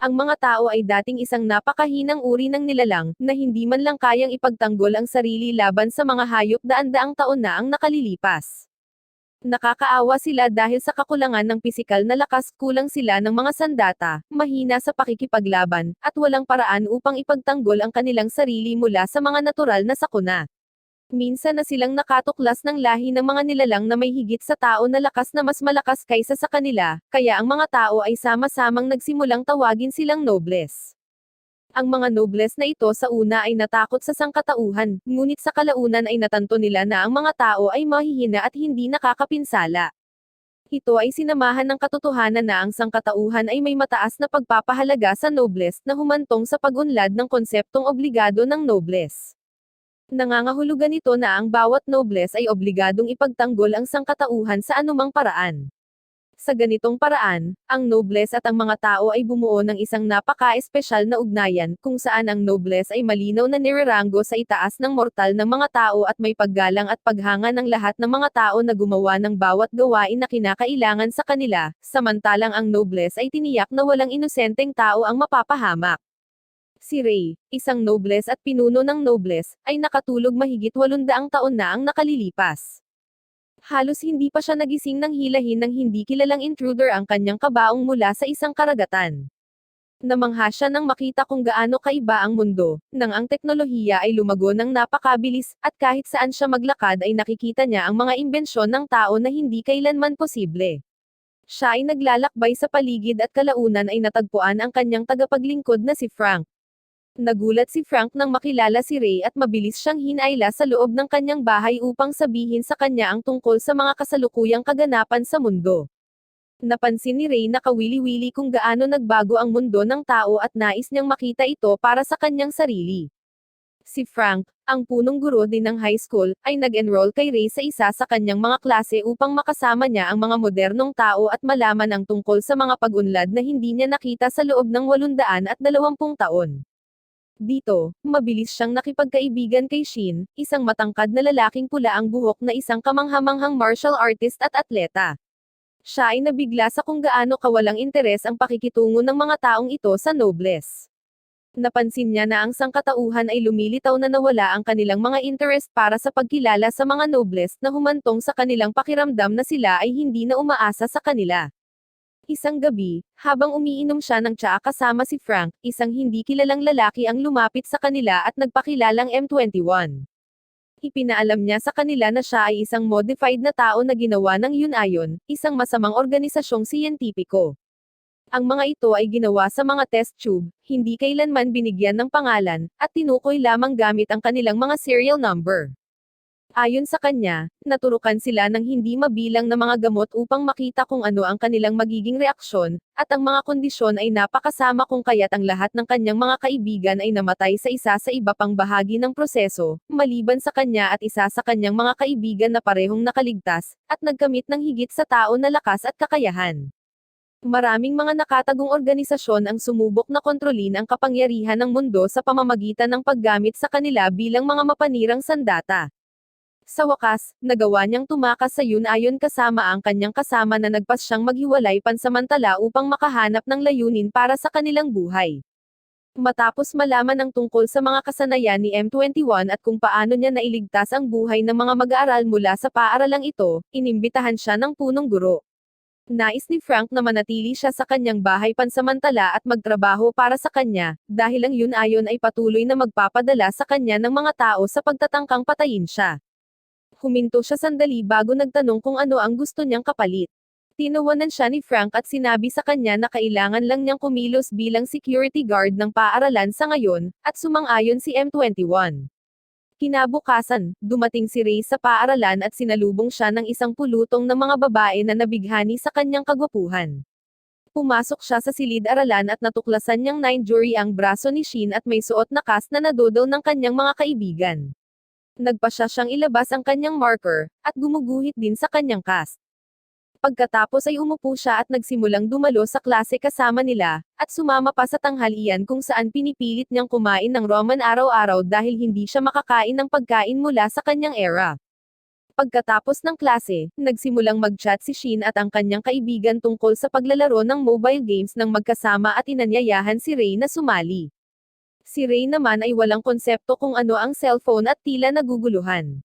Ang mga tao ay dating isang napakahinang uri ng nilalang, na hindi man lang kayang ipagtanggol ang sarili laban sa mga hayop daan-daang taon na ang nakalilipas. Nakakaawa sila dahil sa kakulangan ng pisikal na lakas, kulang sila ng mga sandata, mahina sa pakikipaglaban, at walang paraan upang ipagtanggol ang kanilang sarili mula sa mga natural na sakuna. Minsan na silang nakatuklas ng lahi ng mga nilalang na may higit sa tao na lakas na mas malakas kaysa sa kanila, kaya ang mga tao ay sama-samang nagsimulang tawagin silang nobles. Ang mga nobles na ito sa una ay natakot sa sangkatauhan, ngunit sa kalaunan ay natanto nila na ang mga tao ay mahihina at hindi nakakapinsala. Ito ay sinamahan ng katotohanan na ang sangkatauhan ay may mataas na pagpapahalaga sa nobles na humantong sa pag-unlad ng konseptong obligado ng nobles. Nangangahulugan ito na ang bawat nobles ay obligadong ipagtanggol ang sangkatauhan sa anumang paraan. Sa ganitong paraan, ang nobles at ang mga tao ay bumuo ng isang napaka-espesyal na ugnayan, kung saan ang nobles ay malinaw na nireranggo sa itaas ng mortal ng mga tao at may paggalang at paghanga ng lahat ng mga tao na gumawa ng bawat gawain na kinakailangan sa kanila, samantalang ang nobles ay tiniyak na walang inosenteng tao ang mapapahamak. Si Ray, isang nobles at pinuno ng nobles, ay nakatulog mahigit 800 taon na ang nakalilipas. Halos hindi pa siya nagising nang hilahin ng hindi kilalang intruder ang kanyang kabaong mula sa isang karagatan. Namangha siya nang makita kung gaano kaiba ang mundo, nang ang teknolohiya ay lumago ng napakabilis, at kahit saan siya maglakad ay nakikita niya ang mga imbensyon ng tao na hindi kailanman posible. Siya ay naglalakbay sa paligid at kalaunan ay natagpuan ang kanyang tagapaglingkod na si Frank. Nagulat si Frank nang makilala si Ray at mabilis siyang hinayla sa loob ng kanyang bahay upang sabihin sa kanya ang tungkol sa mga kasalukuyang kaganapan sa mundo. Napansin ni Ray na kawili-wili kung gaano nagbago ang mundo ng tao at nais niyang makita ito para sa kanyang sarili. Si Frank, ang punong guro din ng high school, ay nag-enroll kay Ray sa isa sa kanyang mga klase upang makasama niya ang mga modernong tao at malaman ang tungkol sa mga pag-unlad na hindi niya nakita sa loob ng 820 taon. Dito, mabilis siyang nakipagkaibigan kay Shin, isang matangkad na lalaking pula ang buhok na isang kamanghamanghang martial artist at atleta. Siya ay nabigla sa kung gaano kawalang interes ang pakikitungo ng mga taong ito sa nobles. Napansin niya na ang sangkatauhan ay lumilitaw na nawala ang kanilang mga interest para sa pagkilala sa mga nobles na humantong sa kanilang pakiramdam na sila ay hindi na umaasa sa kanila. Isang gabi, habang umiinom siya ng tsaa kasama si Frank, isang hindi kilalang lalaki ang lumapit sa kanila at nagpakilalang M21. Ipinaalam niya sa kanila na siya ay isang modified na tao na ginawa ng Yun-Ayon, isang masamang organisasyong siyentipiko. Ang mga ito ay ginawa sa mga test tube, hindi kailanman binigyan ng pangalan, at tinukoy lamang gamit ang kanilang mga serial number. Ayon sa kanya, naturukan sila ng hindi mabilang na mga gamot upang makita kung ano ang kanilang magiging reaksyon, at ang mga kondisyon ay napakasama kung kaya't ang lahat ng kanyang mga kaibigan ay namatay sa isa sa iba pang bahagi ng proseso, maliban sa kanya at isa sa kanyang mga kaibigan na parehong nakaligtas, at nagkamit ng higit sa tao na lakas at kakayahan. Maraming mga nakatagong organisasyon ang sumubok na kontrolin ang kapangyarihan ng mundo sa pamamagitan ng paggamit sa kanila bilang mga mapanirang sandata. Sa wakas, nagawa niyang tumakas sa Yun-Ayon kasama ang kanyang kasama na nagpas siyang maghiwalay pansamantala upang makahanap ng layunin para sa kanilang buhay. Matapos malaman ang tungkol sa mga kasanayan ni M21 at kung paano niya nailigtas ang buhay ng mga mag-aaral mula sa paaralang ito, inimbitahan siya ng punong guro. Nais ni Frank na manatili siya sa kanyang bahay pansamantala at magtrabaho para sa kanya, dahil ang Yun-Ayon ay patuloy na magpapadala sa kanya ng mga tao sa pagtatangkang patayin siya. Huminto siya sandali bago nagtanong kung ano ang gusto niyang kapalit. Tinawanan siya ni Frank at sinabi sa kanya na kailangan lang niyang kumilos bilang security guard ng paaralan sa ngayon, at sumang-ayon si M21. Kinabukasan, dumating si Ray sa paaralan at sinalubong siya ng isang pulutong ng mga babae na nabighani sa kanyang kagwapuhan. Pumasok siya sa silid-aralan at natuklasan niyang 9 ang braso ni Shin at may suot na cast na nadodol ng kanyang mga kaibigan. Nagpasya siyang ilabas ang kanyang marker, at gumuguhit din sa kanyang cast. Pagkatapos ay umupo siya at nagsimulang dumalo sa klase kasama nila, at sumama pa sa tanghalian kung saan pinipilit niyang kumain ng ramen araw-araw dahil hindi siya makakain ng pagkain mula sa kanyang era. Pagkatapos ng klase, nagsimulang mag-chat si Shin at ang kanyang kaibigan tungkol sa paglalaro ng mobile games ng magkasama at inanyayahan si Ray na sumali. Si Ray naman ay walang konsepto kung ano ang cellphone at tila naguguluhan.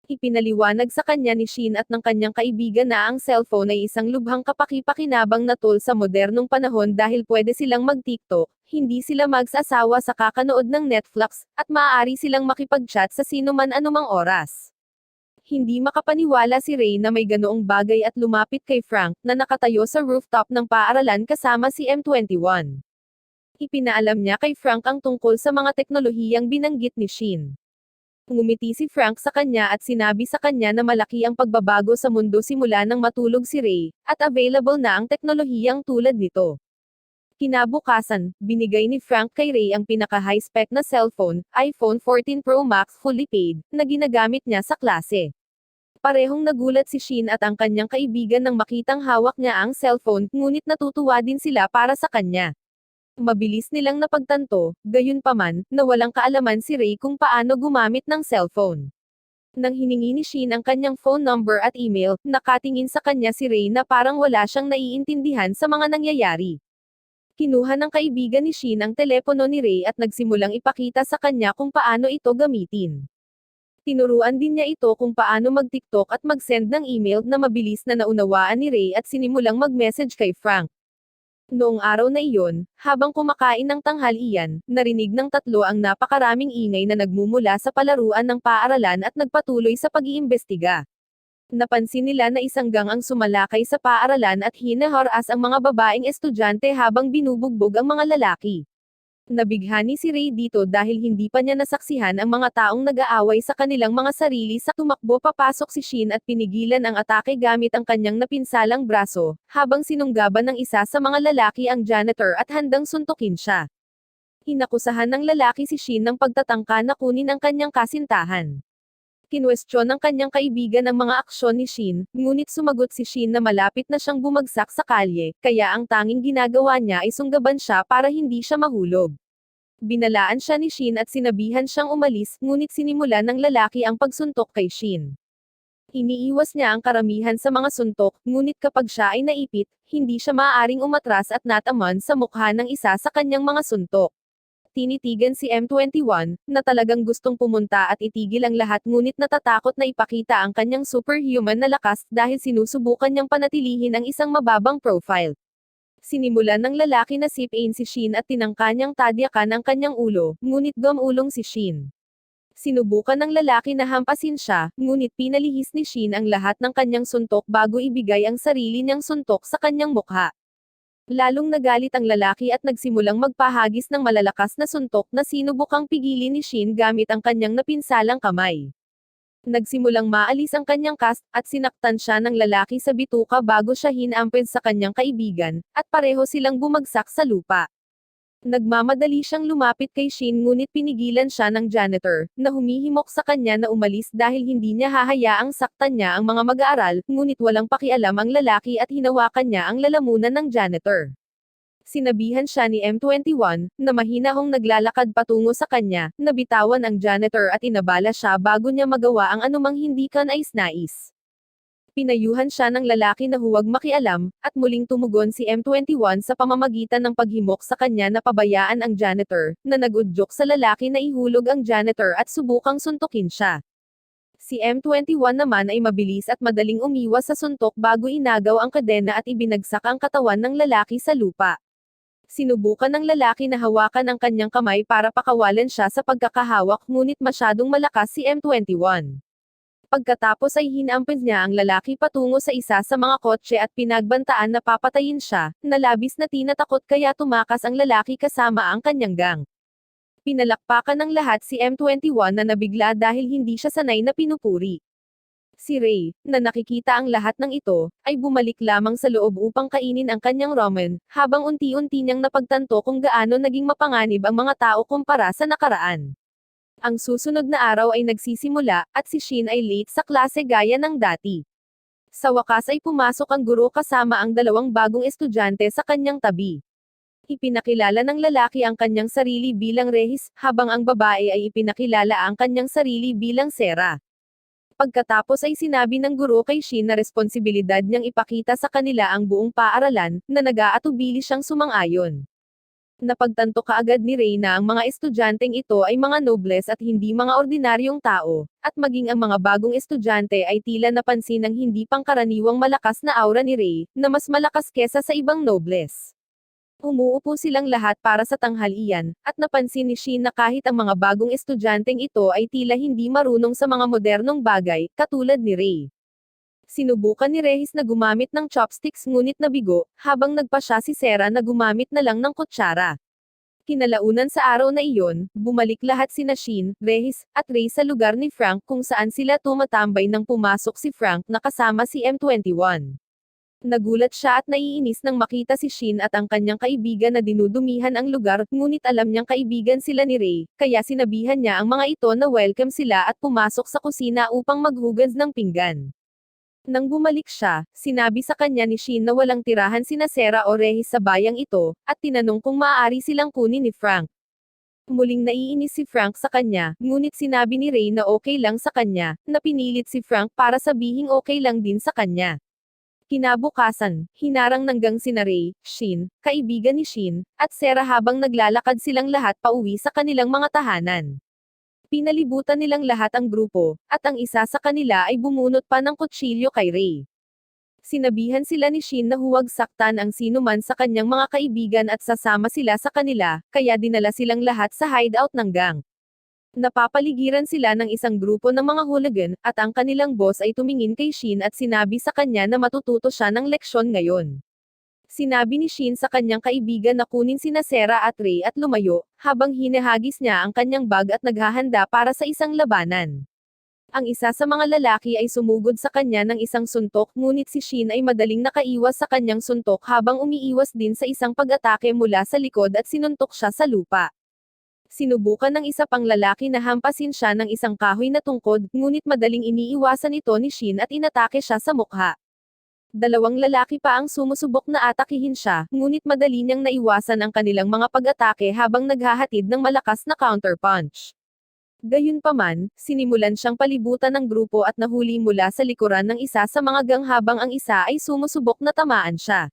Ipinaliwanag sa kanya ni Shin at ng kanyang kaibigan na ang cellphone ay isang lubhang kapaki-pakinabang na tool sa modernong panahon dahil pwede silang mag-TikTok, hindi sila magsasawa sa kakanood ng Netflix, at maaari silang makipag-chat sa sino man anumang oras. Hindi makapaniwala si Ray na may ganoong bagay at lumapit kay Frank, na nakatayo sa rooftop ng paaralan kasama si M21. Ipinaalam niya kay Frank ang tungkol sa mga teknolohiyang binanggit ni Shin. Ngumiti si Frank sa kanya at sinabi sa kanya na malaki ang pagbabago sa mundo simula nang matulog si Ray, at available na ang teknolohiyang tulad nito. Kinabukasan, binigay ni Frank kay Ray ang pinaka-high-spec na cellphone, iPhone 14 Pro Max fully paid, na ginagamit niya sa klase. Parehong nagulat si Shin at ang kanyang kaibigan nang makitang hawak niya ang cellphone, ngunit natutuwa din sila para sa kanya. Mabilis nilang napagtanto, gayunpaman, na walang kaalaman si Ray kung paano gumamit ng cellphone. Nang hiningi ni Shin ang kanyang phone number at email, nakatingin sa kanya si Ray na parang wala siyang naiintindihan sa mga nangyayari. Kinuha ng kaibigan ni Shin ang telepono ni Ray at nagsimulang ipakita sa kanya kung paano ito gamitin. Tinuruan din niya ito kung paano mag-TikTok at mag-send ng email na mabilis na naunawaan ni Ray at sinimulang mag-message kay Frank. Noong araw na iyon, habang kumakain ng tanghalian, narinig ng tatlo ang napakaraming ingay na nagmumula sa palaruan ng paaralan at nagpatuloy sa pag-iimbestiga. Napansin nila na isang gang ang sumalakay sa paaralan at hinaharas ang mga babaeng estudyante habang binubugbog ang mga lalaki. Nabighani si Ray dito dahil hindi pa niya nasaksihan ang mga taong nag-aaway sa kanilang mga sarili sa tumakbo papasok si Shin at pinigilan ang atake gamit ang kanyang napinsalang braso, habang sinunggaban ng isa sa mga lalaki ang janitor at handang suntukin siya. Inakusahan ng lalaki si Shin ng pagtatangka na kunin ang kanyang kasintahan. Kinwestiyon ng kanyang kaibigan ang mga aksyon ni Shin, ngunit sumagot si Shin na malapit na siyang bumagsak sa kalye, kaya ang tanging ginagawa niya ay sunggaban siya para hindi siya mahulog. Binalaan siya ni Shin at sinabihan siyang umalis, ngunit sinimulan ng lalaki ang pagsuntok kay Shin. Iniiwas niya ang karamihan sa mga suntok, ngunit kapag siya ay naipit, hindi siya maaaring umatras at nataman sa mukha ng isa sa kanyang mga suntok. Tinitigan si M21, na talagang gustong pumunta at itigil ang lahat ngunit natatakot na ipakita ang kanyang superhuman na lakas dahil sinusubukan niyang panatilihin ang isang mababang profile. Sinimulan ng lalaki na sip-in si Shin at tinangka niyang tadyakan ang kanyang ulo, ngunit gumulong si Shin. Sinubukan ng lalaki na hampasin siya, ngunit pinalihis ni Shin ang lahat ng kanyang suntok bago ibigay ang sarili niyang suntok sa kanyang mukha. Lalong nagalit ang lalaki at nagsimulang magpahagis ng malalakas na suntok na sinubukang pigilin ni Shin gamit ang kanyang napinsalang kamay. Nagsimulang maalis ang kanyang cast, at sinaktan siya ng lalaki sa bituka bago siya hinamped sa kanyang kaibigan, at pareho silang bumagsak sa lupa. Nagmamadali siyang lumapit kay Shin ngunit pinigilan siya ng janitor, na humihimok sa kanya na umalis dahil hindi niya hahayaang saktan niya ang mga mag-aaral, ngunit walang pakialam ang lalaki at hinawakan niya ang lalamunan ng janitor. Sinabihan siya ni M21, na mahinahong naglalakad patungo sa kanya, na bitawan ang janitor at inabala siya bago niya magawa ang anumang hindi kanais-nais. Pinayuhan siya ng lalaki na huwag makialam, at muling tumugon si M21 sa pamamagitan ng paghimok sa kanya na pabayaan ang janitor, na nag-udyok sa lalaki na ihulog ang janitor at subukang suntukin siya. Si M21 naman ay mabilis at madaling umiwas sa suntok bago inagaw ang kadena at ibinagsak ang katawan ng lalaki sa lupa. Sinubukan ng lalaki na hawakan ang kanyang kamay para pakawalan siya sa pagkakahawak ngunit masyadong malakas si M21. Pagkatapos ay hinamped niya ang lalaki patungo sa isa sa mga kotse at pinagbantaan na papatayin siya, na labis na tinatakot kaya tumakas ang lalaki kasama ang kanyang gang. Pinalakpakan ng lahat si M21 na nabigla dahil hindi siya sanay na pinupuri. Si Ray, na nakikita ang lahat ng ito, ay bumalik lamang sa loob upang kainin ang kanyang ramen, habang unti-unti niyang napagtanto kung gaano naging mapanganib ang mga tao kumpara sa nakaraan. Ang susunod na araw ay nagsisimula, at si Shin ay late sa klase gaya ng dati. Sa wakas ay pumasok ang guro kasama ang dalawang bagong estudyante sa kanyang tabi. Ipinakilala ng lalaki ang kanyang sarili bilang Rehis, habang ang babae ay ipinakilala ang kanyang sarili bilang Sera. Pagkatapos ay sinabi ng guro kay Shin na responsibilidad niyang ipakita sa kanila ang buong paaralan, na nag-aatubili siyang sumang-ayon. Napagtanto kaagad ni Rey na ang mga estudyanteng ito ay mga nobles at hindi mga ordinaryong tao, at maging ang mga bagong estudyante ay tila napansin ng hindi pangkaraniwang malakas na aura ni Rey, na mas malakas kesa sa ibang nobles. Umuupo silang lahat para sa tanghalian, at napansin ni Shin na kahit ang mga bagong estudyanteng ito ay tila hindi marunong sa mga modernong bagay, katulad ni Rey. Sinubukan ni Rehis na gumamit ng chopsticks ngunit nabigo, habang nagpa siya si Sera na gumamit na lang ng kutsara. Kinalaunan sa araw na iyon, bumalik lahat sina Shin, Rehis, at Rey sa lugar ni Frank kung saan sila tumatambay nang pumasok si Frank na kasama si M21. Nagulat siya at naiinis nang makita si Shin at ang kanyang kaibigan na dinudumihan ang lugar, ngunit alam niyang kaibigan sila ni Rey, kaya sinabihan niya ang mga ito na welcome sila at pumasok sa kusina upang maghugas ng pinggan. Nang bumalik siya, sinabi sa kanya ni Shin na walang tirahan sina Sera o Rehis sa bayang ito, at tinanong kung maaari silang kunin ni Frank. Muling naiinis si Frank sa kanya, ngunit sinabi ni Rey na okay lang sa kanya, na pinilit si Frank para sabihing okay lang din sa kanya. Kinabukasan, hinarang nanggang sina Rey, Shin, kaibigan ni Shin, at Sera habang naglalakad silang lahat pauwi sa kanilang mga tahanan. Pinalibutan nilang lahat ang grupo, at ang isa sa kanila ay bumunot pa ng kutsilyo kay Rey. Sinabihan sila ni Shin na huwag saktan ang sinuman sa kanyang mga kaibigan at sasama sila sa kanila, kaya dinala silang lahat sa hideout ng gang. Napapaligiran sila ng isang grupo ng mga hooligan, at ang kanilang boss ay tumingin kay Shin at sinabi sa kanya na matututo siya ng leksyon ngayon. Sinabi ni Shin sa kanyang kaibigan na kunin sina Sera at Rey at lumayo, habang hinahagis niya ang kanyang bag at naghahanda para sa isang labanan. Ang isa sa mga lalaki ay sumugod sa kanya ng isang suntok, ngunit si Shin ay madaling nakaiwas sa kanyang suntok habang umiiwas din sa isang pag-atake mula sa likod at sinuntok siya sa lupa. Sinubukan ng isa pang lalaki na hampasin siya ng isang kahoy na tungkod, ngunit madaling iniiwasan ito ni Shin at inatake siya sa mukha. Dalawang lalaki pa ang sumusubok na atakihin siya, ngunit madali niyang naiwasan ang kanilang mga pag-atake habang naghahatid ng malakas na counterpunch. Gayunpaman, sinimulan siyang palibutan ng grupo at nahuli mula sa likuran ng isa sa mga gang habang ang isa ay sumusubok na tamaan siya.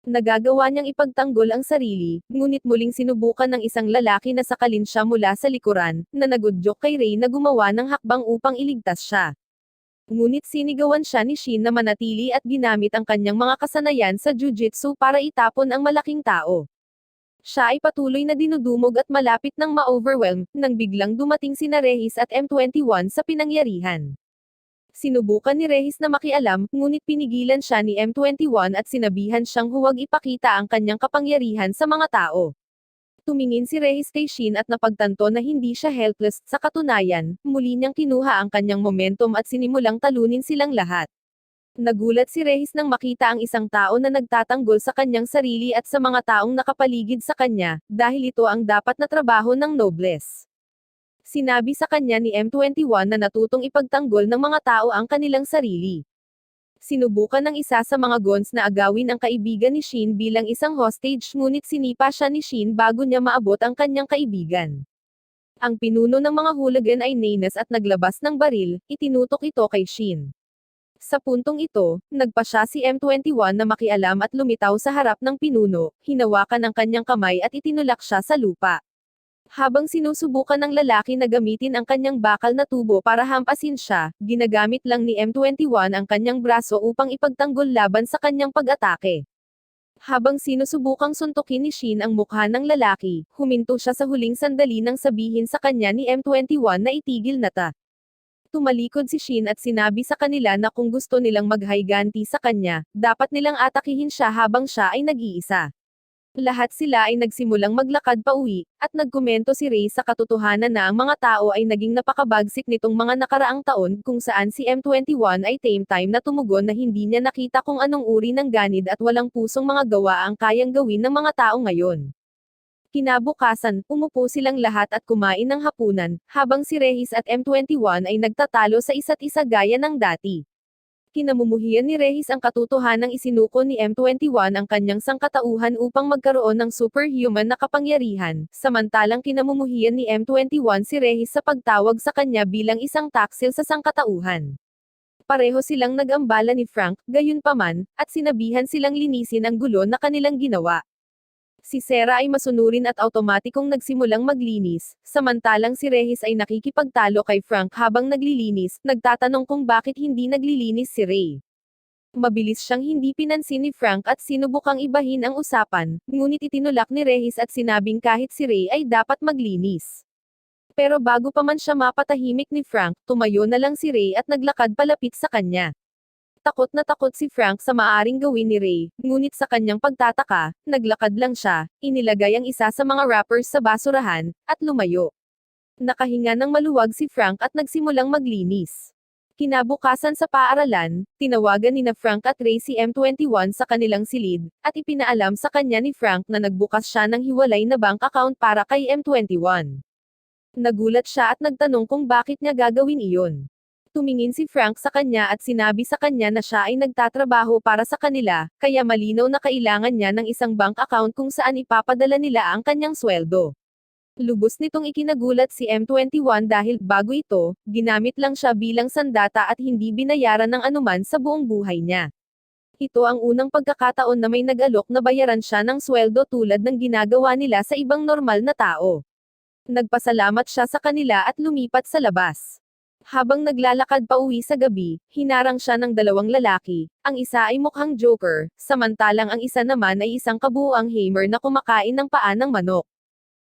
Nagagawa niyang ipagtanggol ang sarili, ngunit muling sinubukan ng isang lalaki na sakalin siya mula sa likuran, na nagudyok kay Rey na gumawa ng hakbang upang iligtas siya. Ngunit sinigawan siya ni Shin na manatili at ginamit ang kanyang mga kasanayan sa jujitsu para itapon ang malaking tao. Siya ay patuloy na dinudumog at malapit nang ma-overwhelm, nang biglang dumating sina Rehis at M21 sa pinangyarihan. Sinubukan ni Rehis na makialam, ngunit pinigilan siya ni M21 at sinabihan siyang huwag ipakita ang kanyang kapangyarihan sa mga tao. Tumingin si Rehis kay Shin at napagtanto na hindi siya helpless, sa katunayan, muli niyang kinuha ang kanyang momentum at sinimulang talunin silang lahat. Nagulat si Rehis nang makita ang isang tao na nagtatanggol sa kanyang sarili at sa mga taong nakapaligid sa kanya, dahil ito ang dapat na trabaho ng nobles. Sinabi sa kanya ni M21 na natutong ipagtanggol ng mga tao ang kanilang sarili. Sinubukan ng isa sa mga goons na agawin ang kaibigan ni Shin bilang isang hostage, ngunit sinipa siya ni Shin bago niya maabot ang kanyang kaibigan. Ang pinuno ng mga hooligan ay nainas at naglabas ng baril, itinutok ito kay Shin. Sa puntong ito, nagpa siya si M21 na makialam at lumitaw sa harap ng pinuno, hinawakan ang kanyang kamay at itinulak siya sa lupa. Habang sinusubukan ng lalaki na gamitin ang kanyang bakal na tubo para hampasin siya, ginagamit lang ni M21 ang kanyang braso upang ipagtanggol laban sa kanyang pag-atake. Habang sinusubukang suntukin ni Shin ang mukha ng lalaki, huminto siya sa huling sandali nang sabihin sa kanya ni M21 na itigil na ta. Tumalikod si Shin at sinabi sa kanila na kung gusto nilang maghiganti sa kanya, dapat nilang atakihin siya habang siya ay nag-iisa. Lahat sila ay nagsimulang maglakad pauwi, at nagkomento si Rey sa katotohanan na ang mga tao ay naging napakabagsik nitong mga nakaraang taon, kung saan si M21 ay time na tumugon na hindi niya nakita kung anong uri ng ganid at walang pusong mga gawa ang kayang gawin ng mga tao ngayon. Kinabukasan, umupo silang lahat at kumain ng hapunan, habang si Rehis at M21 ay nagtatalo sa isa't isa gaya ng dati. Kinamumuhian ni Regis ang katotohanang isinuko ni M21 ang kanyang sangkatauhan upang magkaroon ng superhuman na kapangyarihan, samantalang kinamumuhian ni M21 si Regis sa pagtawag sa kanya bilang isang taksil sa sangkatauhan. Pareho silang nag-ambala ni Frank, gayunpaman, at sinabihan silang linisin ang gulo na kanilang ginawa. Si Sarah ay masunurin at automatikong nagsimulang maglinis, samantalang si Regis ay nakikipagtalo kay Frank habang naglilinis, nagtatanong kung bakit hindi naglilinis si Ray. Mabilis siyang hindi pinansin ni Frank at sinubukang ibahin ang usapan, ngunit itinulak ni Regis at sinabing kahit si Ray ay dapat maglinis. Pero bago pa man siya mapatahimik ni Frank, tumayo na lang si Ray at naglakad palapit sa kanya. Takot na takot si Frank sa maaring gawin ni Ray, ngunit sa kanyang pagtataka, naglakad lang siya, inilagay ang isa sa mga wrappers sa basurahan, at lumayo. Nakahinga ng maluwag si Frank at nagsimulang maglinis. Kinabukasan sa paaralan, tinawagan ni Frank at Ray si M21 sa kanilang silid, at ipinaalam sa kanya ni Frank na nagbukas siya ng hiwalay na bank account para kay M21. Nagulat siya at nagtanong kung bakit niya gagawin iyon. Tumingin si Frank sa kanya at sinabi sa kanya na siya ay nagtatrabaho para sa kanila, kaya malinaw na kailangan niya ng isang bank account kung saan ipapadala nila ang kanyang sweldo. Lubos nitong ikinagulat si M21 dahil bago ito, ginamit lang siya bilang sandata at hindi binayaran ng anuman sa buong buhay niya. Ito ang unang pagkakataon na may nag-alok na bayaran siya ng sweldo tulad ng ginagawa nila sa ibang normal na tao. Nagpasalamat siya sa kanila at lumipat sa labas. Habang naglalakad pa uwi sa gabi, hinarang siya ng dalawang lalaki, ang isa ay mukhang Joker, samantalang ang isa naman ay isang kabuuang Hammer na kumakain ng paa ng manok.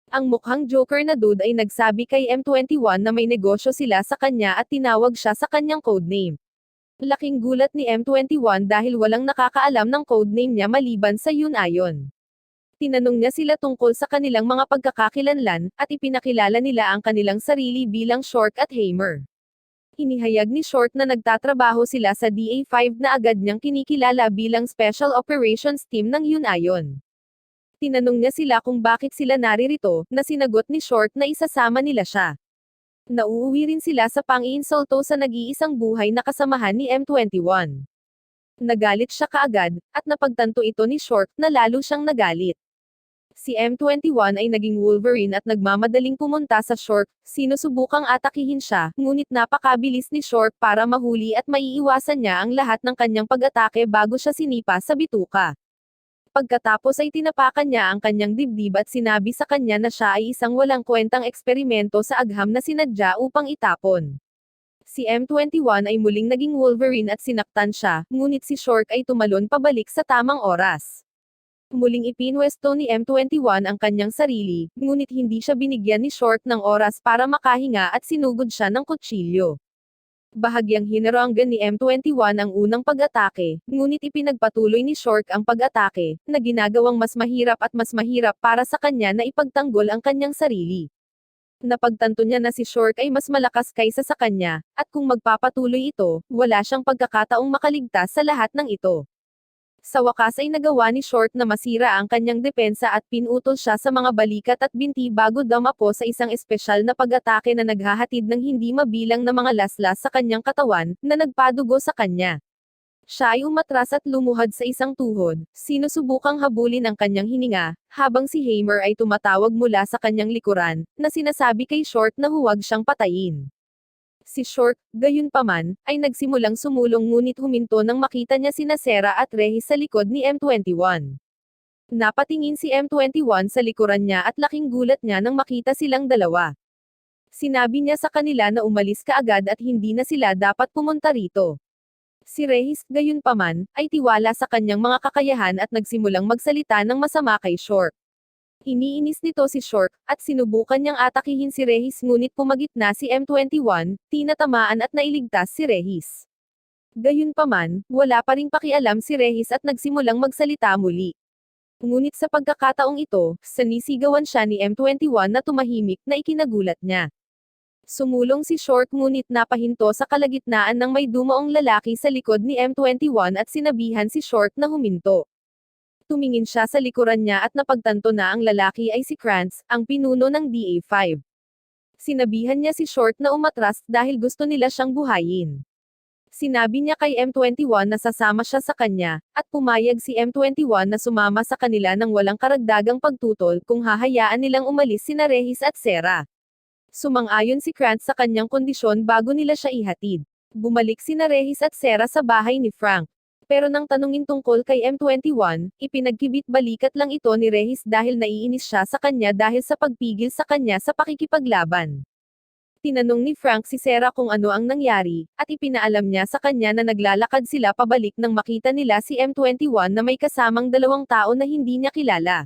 Ang mukhang Joker na dude ay nagsabi kay M21 na may negosyo sila sa kanya at tinawag siya sa kanyang codename. Laking gulat ni M21 dahil walang nakakaalam ng codename niya maliban sa Yun-Ayon. Tinanong niya sila tungkol sa kanilang mga pagkakakilanlan, at ipinakilala nila ang kanilang sarili bilang Short at Hammer. Inihayag ni Short na nagtatrabaho sila sa DA5 na agad niyang kinikilala bilang Special Operations Team ng Yun-Ayon. Tinanong niya sila kung bakit sila naririto, na sinagot ni Short na isasama nila siya. Nauuwi rin sila sa pang-iinsulto sa nag-iisang buhay na kasamahan ni M21. Nagalit siya kaagad, at napagtanto ito ni Short na lalo siyang nagalit. Si M21 ay naging Wolverine at nagmamadaling pumunta sa Short, sinusubukang atakihin siya, ngunit napakabilis ni Short para mahuli at maiiwasan niya ang lahat ng kanyang pag-atake bago siya sinipa sa bituka. Pagkatapos ay tinapakan niya ang kanyang dibdib at sinabi sa kanya na siya ay isang walang kwentang eksperimento sa agham na sinadya upang itapon. Si M21 ay muling naging Wolverine at sinaktan siya, ngunit si Short ay tumalon pabalik sa tamang oras. Muling ipinwesto ni M21 ang kanyang sarili, ngunit hindi siya binigyan ni Short ng oras para makahinga at sinugod siya ng kutsilyo. Bahagyang hinaranggan ni M21 ang unang pag-atake, ngunit ipinagpatuloy ni Short ang pag-atake, na ginagawang mas mahirap at mas mahirap para sa kanya na ipagtanggol ang kanyang sarili. Napagtanto niya na si Short ay mas malakas kaysa sa kanya, at kung magpapatuloy ito, wala siyang pagkakataong makaligtas sa lahat ng ito. Sa wakas ay nagawa ni Short na masira ang kanyang depensa at pinutol siya sa mga balikat at binti bago dumapo sa isang espesyal na pag-atake na naghahatid ng hindi mabilang na mga laslas sa kanyang katawan, na nagpadugo sa kanya. Siya ay umatras at lumuhad sa isang tuhod, sinusubukang habulin ang kanyang hininga, habang si Hammer ay tumatawag mula sa kanyang likuran, na sinasabi kay Short na huwag siyang patayin. Si Short, gayunpaman, ay nagsimulang sumulong ngunit huminto nang makita niya sina Sarah at Regis sa likod ni M21. Napatingin si M21 sa likuran niya at laking gulat niya nang makita silang dalawa. Sinabi niya sa kanila na umalis kaagad at hindi na sila dapat pumunta rito. Si Regis, gayunpaman, ay tiwala sa kanyang mga kakayahan at nagsimulang magsalita ng masama kay Short. Iniinis nito si Short, at sinubukan niyang atakihin si Regis ngunit pumagitna si M21, tinatamaan at nailigtas si Regis. Gayunpaman, wala pa ring pakialam si Regis at nagsimulang magsalita muli. Ngunit sa pagkakataong ito, sanisigawan siya ni M21 na tumahimik na ikinagulat niya. Sumulong si Short ngunit napahinto sa kalagitnaan ng may dumaong lalaki sa likod ni M21 at sinabihan si Short na huminto. Tumingin siya sa likuran niya at napagtanto na ang lalaki ay si Krantz, ang pinuno ng DA5. Sinabihan niya si Short na umatras dahil gusto nila siyang buhayin. Sinabi niya kay M21 na sasama siya sa kanya, at pumayag si M21 na sumama sa kanila ng walang karagdagang pagtutol kung hahayaan nilang umalis sina Regis at Sera. Sumang-ayon si Krantz sa kanyang kondisyon bago nila siya ihatid. Bumalik sina Regis at Sera sa bahay ni Frank. Pero nang tanungin tungkol kay M21, ipinagkibit-balikat lang ito ni Regis dahil naiinis siya sa kanya dahil sa pagpigil sa kanya sa pakikipaglaban. Tinanong ni Frank si Sera kung ano ang nangyari, at ipinaalam niya sa kanya na naglalakad sila pabalik nang makita nila si M21 na may kasamang dalawang tao na hindi niya kilala.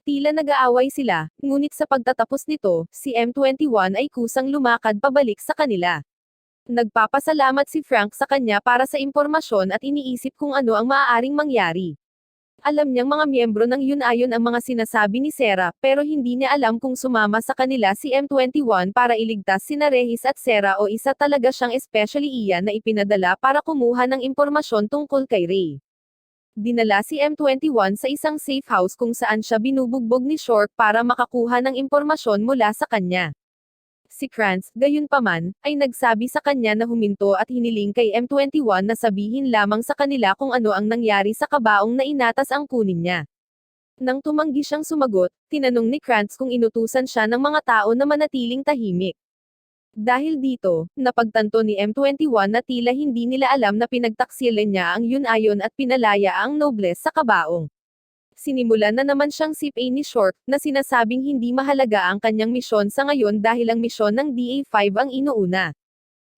Tila nag-aaway sila, ngunit sa pagtatapos nito, si M21 ay kusang lumakad pabalik sa kanila. Nagpapasalamat si Frank sa kanya para sa impormasyon at iniisip kung ano ang maaaring mangyari. Alam niyang mga miyembro ng Yun-Ayon ang mga sinasabi ni Sera, pero hindi niya alam kung sumama sa kanila si M21 para iligtas sina Regis at Sera o isa talaga siyang especially iyan na ipinadala para kumuha ng impormasyon tungkol kay Ray. Dinala si M21 sa isang safe house kung saan siya binubugbog ni Shork para makakuha ng impormasyon mula sa kanya. Si Krantz, gayunpaman, ay nagsabi sa kanya na huminto at hiniling kay M21 na sabihin lamang sa kanila kung ano ang nangyari sa kabaong na inatas ang kunin niya. Nang tumanggi siyang sumagot, tinanong ni Krantz kung inutusan siya ng mga tao na manatiling tahimik. Dahil dito, napagtanto ni M21 na tila hindi nila alam na pinagtaksilan niya ang Yun-Ayon at pinalaya ang Nobles sa kabaong. Sinimulan na naman siyang CPA ni Shork, na sinasabing hindi mahalaga ang kanyang misyon sa ngayon dahil ang misyon ng DA5 ang inuuna.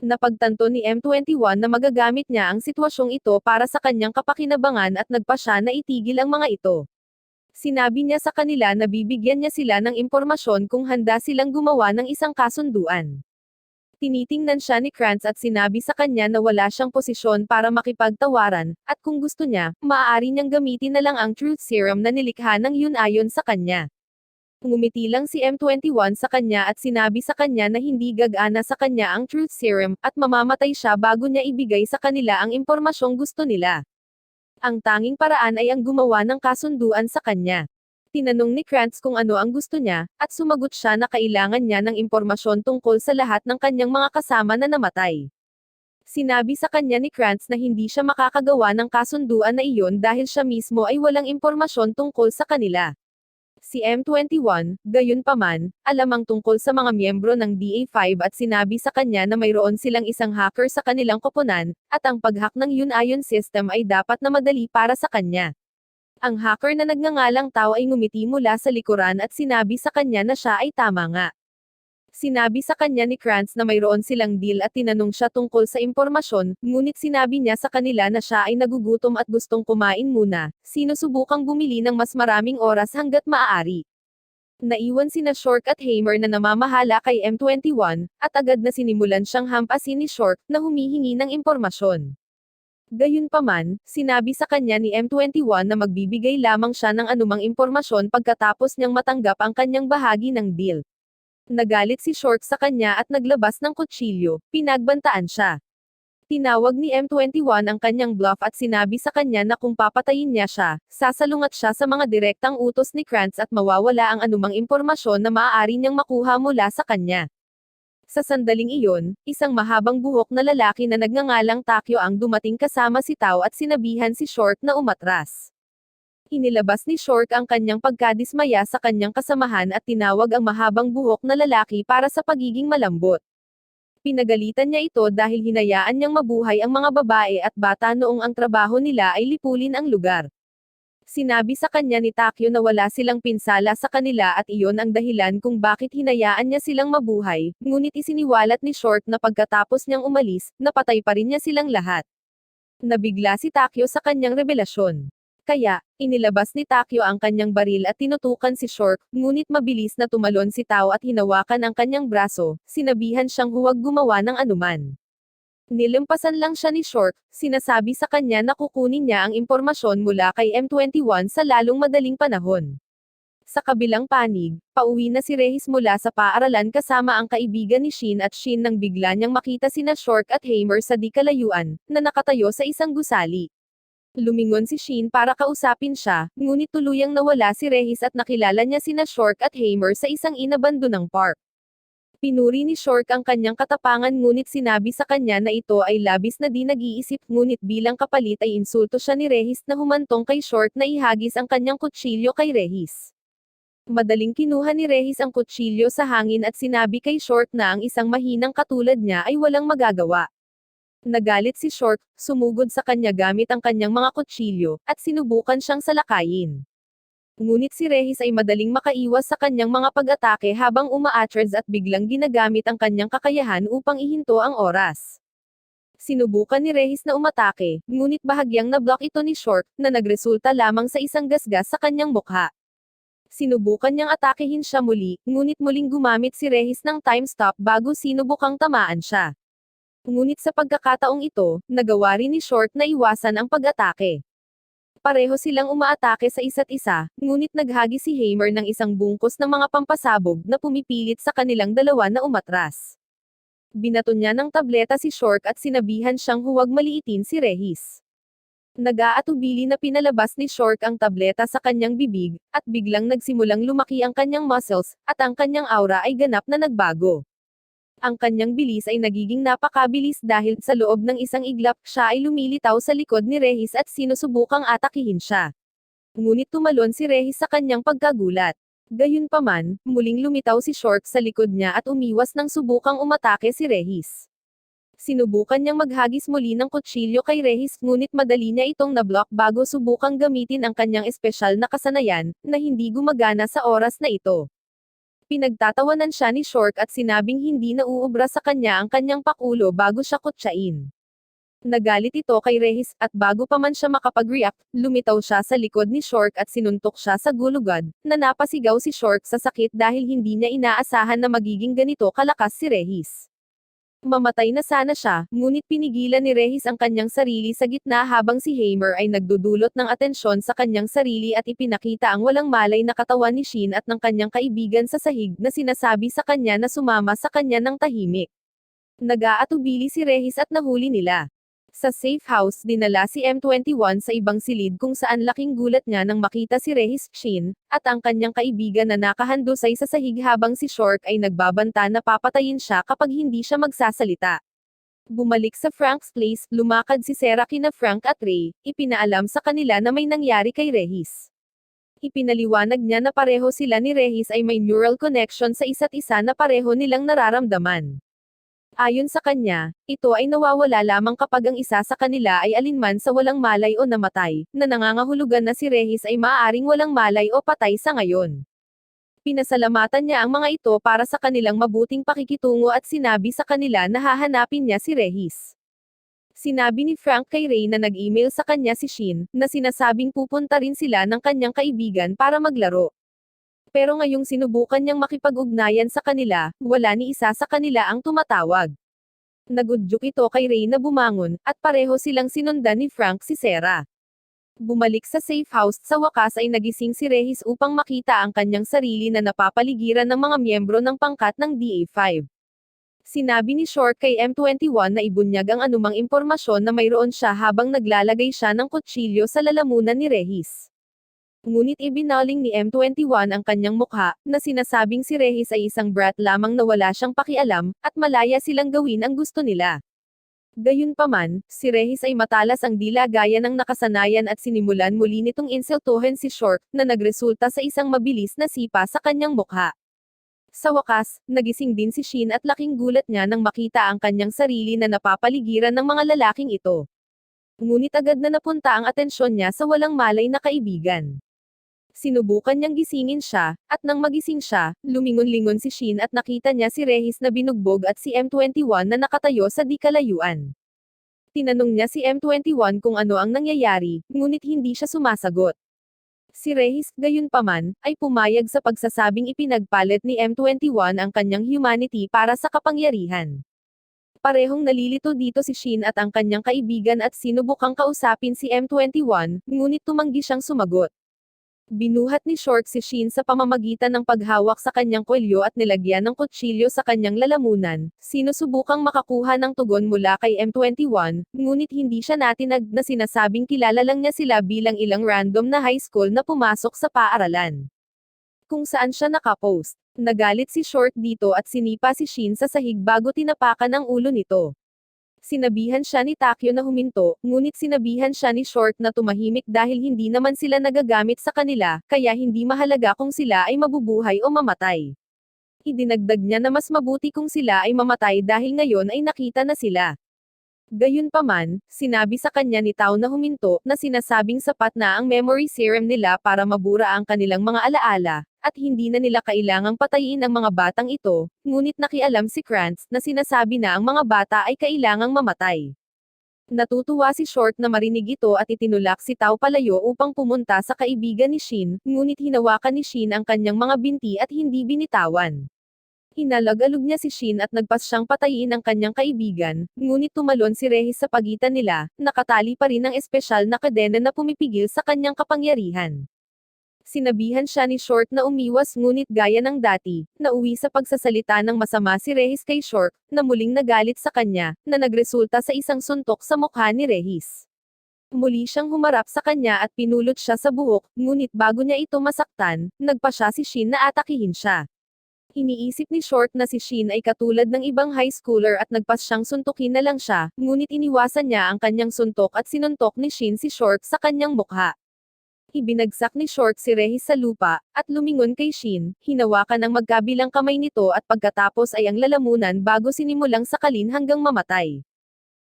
Napagtanto ni M21 na magagamit niya ang sitwasyong ito para sa kanyang kapakinabangan at nagpa siya na itigil ang mga ito. Sinabi niya sa kanila na bibigyan niya sila ng impormasyon kung handa silang gumawa ng isang kasunduan. Tinitingnan siya ni Krantz at sinabi sa kanya na wala siyang posisyon para makipagtawaran, at kung gusto niya, maaari niyang gamitin na lang ang truth serum na nilikha ng Yun-Ayon sa kanya. Ngumiti lang si M21 sa kanya at sinabi sa kanya na hindi gagana sa kanya ang truth serum, at mamamatay siya bago niya ibigay sa kanila ang impormasyong gusto nila. Ang tanging paraan ay ang gumawa ng kasunduan sa kanya. Tinanong ni Krantz kung ano ang gusto niya, at sumagot siya na kailangan niya ng impormasyon tungkol sa lahat ng kanyang mga kasama na namatay. Sinabi sa kanya ni Krantz na hindi siya makakagawa ng kasunduan na iyon dahil siya mismo ay walang impormasyon tungkol sa kanila. Si M21, gayunpaman, alam ang tungkol sa mga miyembro ng DA5 at sinabi sa kanya na mayroon silang isang hacker sa kanilang koponan, at ang pag-hack ng Yun-Ayon system ay dapat na madali para sa kanya. Ang hacker na nagngangalang Tao ay ngumiti mula sa likuran at sinabi sa kanya na siya ay tama nga. Sinabi sa kanya ni Krantz na mayroon silang deal at tinanong siya tungkol sa impormasyon, ngunit sinabi niya sa kanila na siya ay nagugutom at gustong kumain muna, sinusubukang bumili ng mas maraming oras hanggat maaari. Naiwan sina Shork at Hamer na namamahala kay M21, at agad na sinimulan siyang hampasin ni Shork, na humihingi ng impormasyon. Gayunpaman, sinabi sa kanya ni M21 na magbibigay lamang siya ng anumang impormasyon pagkatapos niyang matanggap ang kanyang bahagi ng deal. Nagalit si Shork sa kanya at naglabas ng kutsilyo, pinagbantaan siya. Tinawag ni M21 ang kanyang bluff at sinabi sa kanya na kung papatayin niya siya, sasalungat siya sa mga direktang utos ni Krantz at mawawala ang anumang impormasyon na maaari niyang makuha mula sa kanya. Sa sandaling iyon, isang mahabang buhok na lalaki na nagngangalang Takyo ang dumating kasama si Tao at sinabihan si Shork na umatras. Inilabas ni Shork ang kanyang pagkadismaya sa kanyang kasamahan at tinawag ang mahabang buhok na lalaki para sa pagiging malambot. Pinagalitan niya ito dahil hinayaan niyang mabuhay ang mga babae at bata noong ang trabaho nila ay lipulin ang lugar. Sinabi sa kanya ni Takyo na wala silang pinsala sa kanila at iyon ang dahilan kung bakit hinayaan niya silang mabuhay, ngunit isiniwalat ni Shork na pagkatapos niyang umalis, napatay pa rin niya silang lahat. Nabigla si Takyo sa kanyang revelasyon. Kaya, inilabas ni Takyo ang kanyang baril at tinutukan si Shork, ngunit mabilis na tumalon si Tao at hinawakan ang kanyang braso, sinabihan siyang huwag gumawa ng anuman. Nilampasan lang siya ni Shork, sinasabi sa kanya na kukunin niya ang impormasyon mula kay M21 sa lalong madaling panahon. Sa kabilang panig, pauwi na si Regis mula sa paaralan kasama ang kaibigan ni Shin at Shin nang bigla niyang makita sina Shork at Hamer sa di kalayuan, na nakatayo sa isang gusali. Lumingon si Shin para kausapin siya, ngunit tuluyang nawala si Regis at nakilala niya sina Shork at Hamer sa isang inabandonang park. Pinuri ni Shork ang kanyang katapangan ngunit sinabi sa kanya na ito ay labis na di nag-iisip ngunit bilang kapalit ay insulto siya ni Rehis na humantong kay Shork na ihagis ang kanyang kutsilyo kay Rehis. Madaling kinuha ni Rehis ang kutsilyo sa hangin at sinabi kay Shork na ang isang mahinang katulad niya ay walang magagawa. Nagalit si Shork, sumugod sa kanya gamit ang kanyang mga kutsilyo, at sinubukan siyang salakayin. Ngunit si Rehis ay madaling makaiwas sa kanyang mga pag-atake habang umaatras at biglang ginagamit ang kanyang kakayahan upang ihinto ang oras. Sinubukan ni Rehis na umatake, ngunit bahagyang na-block ito ni Shork, na nagresulta lamang sa isang gasgas sa kanyang mukha. Sinubukan niyang atakehin siya muli, ngunit muling gumamit si Rehis ng time stop bago sinubukang tamaan siya. Ngunit sa pagkakataong ito, nagawa rin ni Shork na iwasan ang pag-atake. Pareho silang umaatake sa isa't isa, ngunit naghagi si Hammer ng isang bungkus ng mga pampasabog na pumipilit sa kanilang dalawa na umatras. Binato niya ng tableta si Shork at sinabihan siyang huwag maliitin si Rehis. Nag-aatubili na pinalabas ni Shork ang tableta sa kanyang bibig, at biglang nagsimulang lumaki ang kanyang muscles, at ang kanyang aura ay ganap na nagbago. Ang kanyang bilis ay nagiging napakabilis dahil sa loob ng isang iglap, siya ay lumilitaw sa likod ni Rehis at sinusubukang atakihin siya. Ngunit tumalon si Rehis sa kanyang pagkagulat. Gayunpaman, muling lumitaw si Shork sa likod niya at umiwas nang subukang umatake si Rehis. Sinubukan niyang maghagis muli ng kutsilyo kay Rehis ngunit madali niya itong nablock bago subukang gamitin ang kanyang espesyal na kasanayan, na hindi gumagana sa oras na ito. Pinagtatawanan siya ni Shork at sinabing hindi na uubra sa kanya ang kanyang pakulo bago siya kutsain. Nagalit ito kay Rehis, at bago pa man siya makapag-react, lumitaw siya sa likod ni Shork at sinuntok siya sa gulugad, na napasigaw si Shork sa sakit dahil hindi niya inaasahan na magiging ganito kalakas si Rehis. Mamatay na sana siya, ngunit pinigilan ni Rehis ang kanyang sarili sa gitna habang si Hammer ay nagdudulot ng atensyon sa kanyang sarili at ipinakita ang walang malay na katawan ni Shin at ng kanyang kaibigan sa sahig na sinasabi sa kanya na sumama sa kanya ng tahimik. Nag-aatubili si Rehis at nahuli nila. Sa safe house dinala si M21 sa ibang silid kung saan laking gulat niya nang makita si Rehis, Shin, at ang kanyang kaibigan na nakahandusay sa sahig habang si Shork ay nagbabanta na papatayin siya kapag hindi siya magsasalita. Bumalik sa Frank's place, lumakad si Sarah kina Frank at Ray, ipinaalam sa kanila na may nangyari kay Rehis. Ipinaliwanag niya na pareho sila ni Rehis ay may neural connection sa isa't isa na pareho nilang nararamdaman. Ayon sa kanya, ito ay nawawala lamang kapag ang isa sa kanila ay alinman sa walang malay o namatay, na nangangahulugan na si Rehis ay maaaring walang malay o patay sa ngayon. Pinasalamatan niya ang mga ito para sa kanilang mabuting pakikitungo at sinabi sa kanila na hahanapin niya si Rehis. Sinabi ni Frank kay Ray na nag-email sa kanya si Shin, na sinasabing pupunta rin sila ng kanyang kaibigan para maglaro. Pero ngayong sinubukan niyang makipag-ugnayan sa kanila, wala ni isa sa kanila ang tumatawag. Nagudyok ito kay Ray na bumangon, at pareho silang sinundan ni Frank si Sarah. Bumalik sa safe house, sa wakas ay nagising si Rehis upang makita ang kanyang sarili na napapaligiran ng mga miyembro ng pangkat ng DA5. Sinabi ni Shork kay M21 na ibunyag ang anumang impormasyon na mayroon siya habang naglalagay siya ng kutsilyo sa lalamunan ni Rehis. Ngunit ibinaling ni M21 ang kanyang mukha, na sinasabing si Rehis ay isang brat lamang na wala siyang pakialam, at malaya silang gawin ang gusto nila. Gayunpaman, si Rehis ay matalas ang dila gaya ng nakasanayan at sinimulan muli nitong insultuhin si Shork, na nagresulta sa isang mabilis na sipa sa kanyang mukha. Sa wakas, nagising din si Shin at laking gulat niya nang makita ang kanyang sarili na napapaligiran ng mga lalaking ito. Ngunit agad na napunta ang atensyon niya sa walang malay na kaibigan. Sinubukan niyang gisingin siya, at nang magising siya, lumingon-lingon si Shin at nakita niya si Rehis na binugbog at si M21 na nakatayo sa di kalayuan. Tinanong niya si M21 kung ano ang nangyayari, ngunit hindi siya sumasagot. Si Rehis, gayunpaman, ay pumayag sa pagsasabing ipinagpalit ni M21 ang kanyang humanity para sa kapangyarihan. Parehong nalilito dito si Shin at ang kanyang kaibigan at sinubukang kausapin si M21, ngunit tumanggi siyang sumagot. Binuhat ni Shork si Shin sa pamamagitan ng paghawak sa kanyang kwelyo at nilagyan ng kutsilyo sa kanyang lalamunan, sinusubukang makakuha ng tugon mula kay M21, ngunit hindi siya natinag na sinasabing kilala lang niya sila bilang ilang random na high school na pumasok sa paaralan. kung saan siya nakapost. Nagalit si Short dito at sinipa si Shin sa sahig bago tinapakan ang ulo nito. Sinabihan siya ni Takyo na huminto, ngunit sinabihan siya ni Short na tumahimik dahil hindi naman sila nagagamit sa kanila, kaya hindi mahalaga kung sila ay mabubuhay o mamatay. Idinagdag niya na mas mabuti kung sila ay mamatay dahil ngayon ay nakita na sila. Gayunpaman, sinabi sa kanya ni Tao na huminto, na sinasabing sapat na ang memory serum nila para mabura ang kanilang mga alaala, at hindi na nila kailangang patayin ang mga batang ito, ngunit nakialam si Krantz, na sinasabi na ang mga bata ay kailangang mamatay. Natutuwa si Short na marinig ito at itinulak si Tao palayo upang pumunta sa kaibigan ni Shin, ngunit hinawakan ni Shin ang kanyang mga binti at hindi binitawan. Hinalag-alog niya si Shin at nagpas siyang patayin ang kanyang kaibigan, ngunit tumalon si Regis sa pagitan nila, nakatali pa rin ang espesyal na kadena na pumipigil sa kanyang kapangyarihan. Sinabihan siya ni Short na umiwas ngunit gaya ng dati, nauwi sa pagsasalita ng masama si Regis kay Short, na muling nagalit sa kanya, na nagresulta sa isang suntok sa mukha ni Regis. Muli siyang humarap sa kanya at pinulot siya sa buhok, ngunit bago niya ito masaktan, nagpa siya si Shin na atakihin siya. Iniisip ni Short na si Shin ay katulad ng ibang high schooler at nagpas siyang suntukin na lang siya, ngunit iniwasan niya ang kanyang suntok at sinuntok ni Shin si Short sa kanyang mukha. Ibinagsak ni Short si Regis sa lupa, at lumingon kay Shin, hinawakan ang magkabilang kamay nito at pagkatapos ay ang lalamunan bago sinimulang sakalin hanggang mamatay.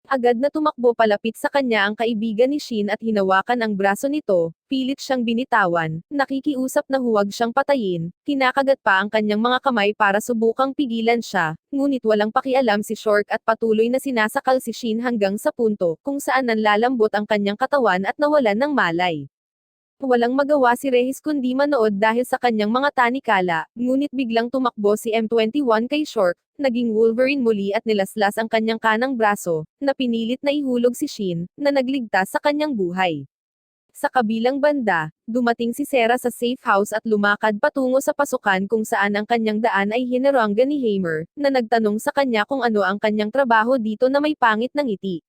Agad na tumakbo palapit sa kanya ang kaibigan ni Shin at hinawakan ang braso nito, pilit siyang binitawan, nakikiusap na huwag siyang patayin, kinakagat pa ang kanyang mga kamay para subukang pigilan siya, ngunit walang pakialam si Short at patuloy na sinasakal si Shin hanggang sa punto, kung saan nanlalambot ang kanyang katawan at nawalan ng malay. Walang magawa si Regis kundi manood dahil sa kanyang mga tanikala, ngunit biglang tumakbo si M21 kay Short, naging Wolverine muli at nilaslas ang kanyang kanang braso, na pinilit na ihulog si Shin, na nagligtas sa kanyang buhay. Sa kabilang banda, dumating si Sera sa safe house at lumakad patungo sa pasukan kung saan ang kanyang daan ay hinaranggan ni Hammer, na nagtanong sa kanya kung ano ang kanyang trabaho dito na may pangit ng ngiti.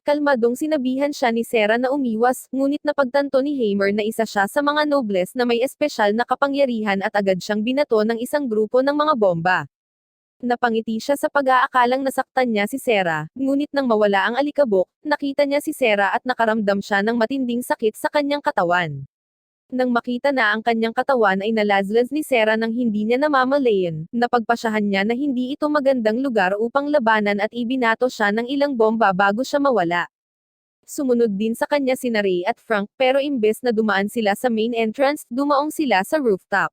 Kalmadong sinabihan siya ni Sera na umiwas, ngunit napagtanto ni Hammer na isa siya sa mga nobles na may espesyal na kapangyarihan at agad siyang binato ng isang grupo ng mga bomba. Napangiti siya sa pag-aakalang nasaktan niya si Sera, ngunit nang mawala ang alikabok, nakita niya si Sera at nakaramdam siya ng matinding sakit sa kanyang katawan. Nang makita na ang kanyang katawan ay nalazlas ni Sera nang hindi niya namamalayan, napagpasyahan niya na hindi ito magandang lugar upang labanan at ibinato siya ng ilang bomba bago siya mawala. Sumunod din sa kanya sina Ray at Frank, pero imbes na dumaan sila sa main entrance, dumaong sila sa rooftop.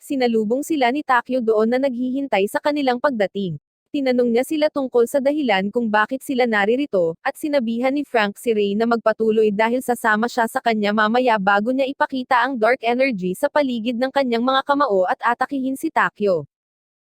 Sinalubong sila ni Takyo doon na naghihintay sa kanilang pagdating. Tinanong niya sila tungkol sa dahilan kung bakit sila naririto, at sinabihan ni Frank si Ray na magpatuloy dahil sasama siya sa kanya mamaya bago niya ipakita ang dark energy sa paligid ng kanyang mga kamao at atakihin si Takyo.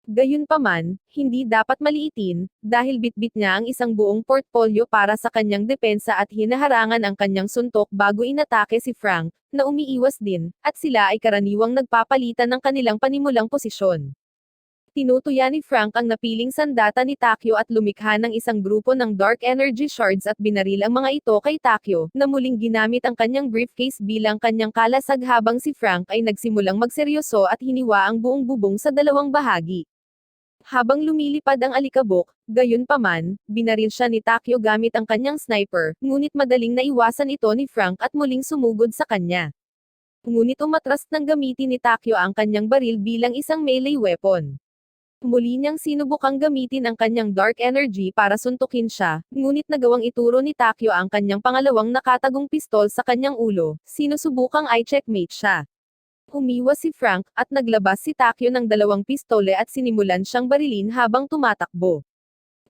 Gayunpaman, hindi dapat maliitin, dahil bitbit niya ang isang buong portfolyo para sa kanyang depensa at hinaharangan ang kanyang suntok bago inatake si Frank, na umiiwas din, at sila ay karaniwang nagpapalitan ng kanilang panimulang posisyon. Tinutuya ni Frank ang napiling sandata ni Takyo at lumikha ng isang grupo ng dark energy shards at binaril ang mga ito kay Takyo, na muling ginamit ang kanyang briefcase bilang kanyang kalasag habang si Frank ay nagsimulang magseryoso at hiniwa ang buong bubong sa dalawang bahagi. Habang lumilipad ang alikabok, gayunpaman, binaril siya ni Takyo gamit ang kanyang sniper, ngunit madaling naiwasan ito ni Frank at muling sumugod sa kanya. Ngunit umatras nang gamitin ni Takyo ang kanyang baril bilang isang melee weapon. Muli niyang sinubukang gamitin ang kanyang dark energy para suntukin siya, ngunit nagawang ituro ni Takyo ang kanyang pangalawang nakatagong pistol sa kanyang ulo, sinusubukang i-checkmate siya. Umiwas si Frank, at naglabas si Takyo ng dalawang pistole at sinimulan siyang barilin habang tumatakbo.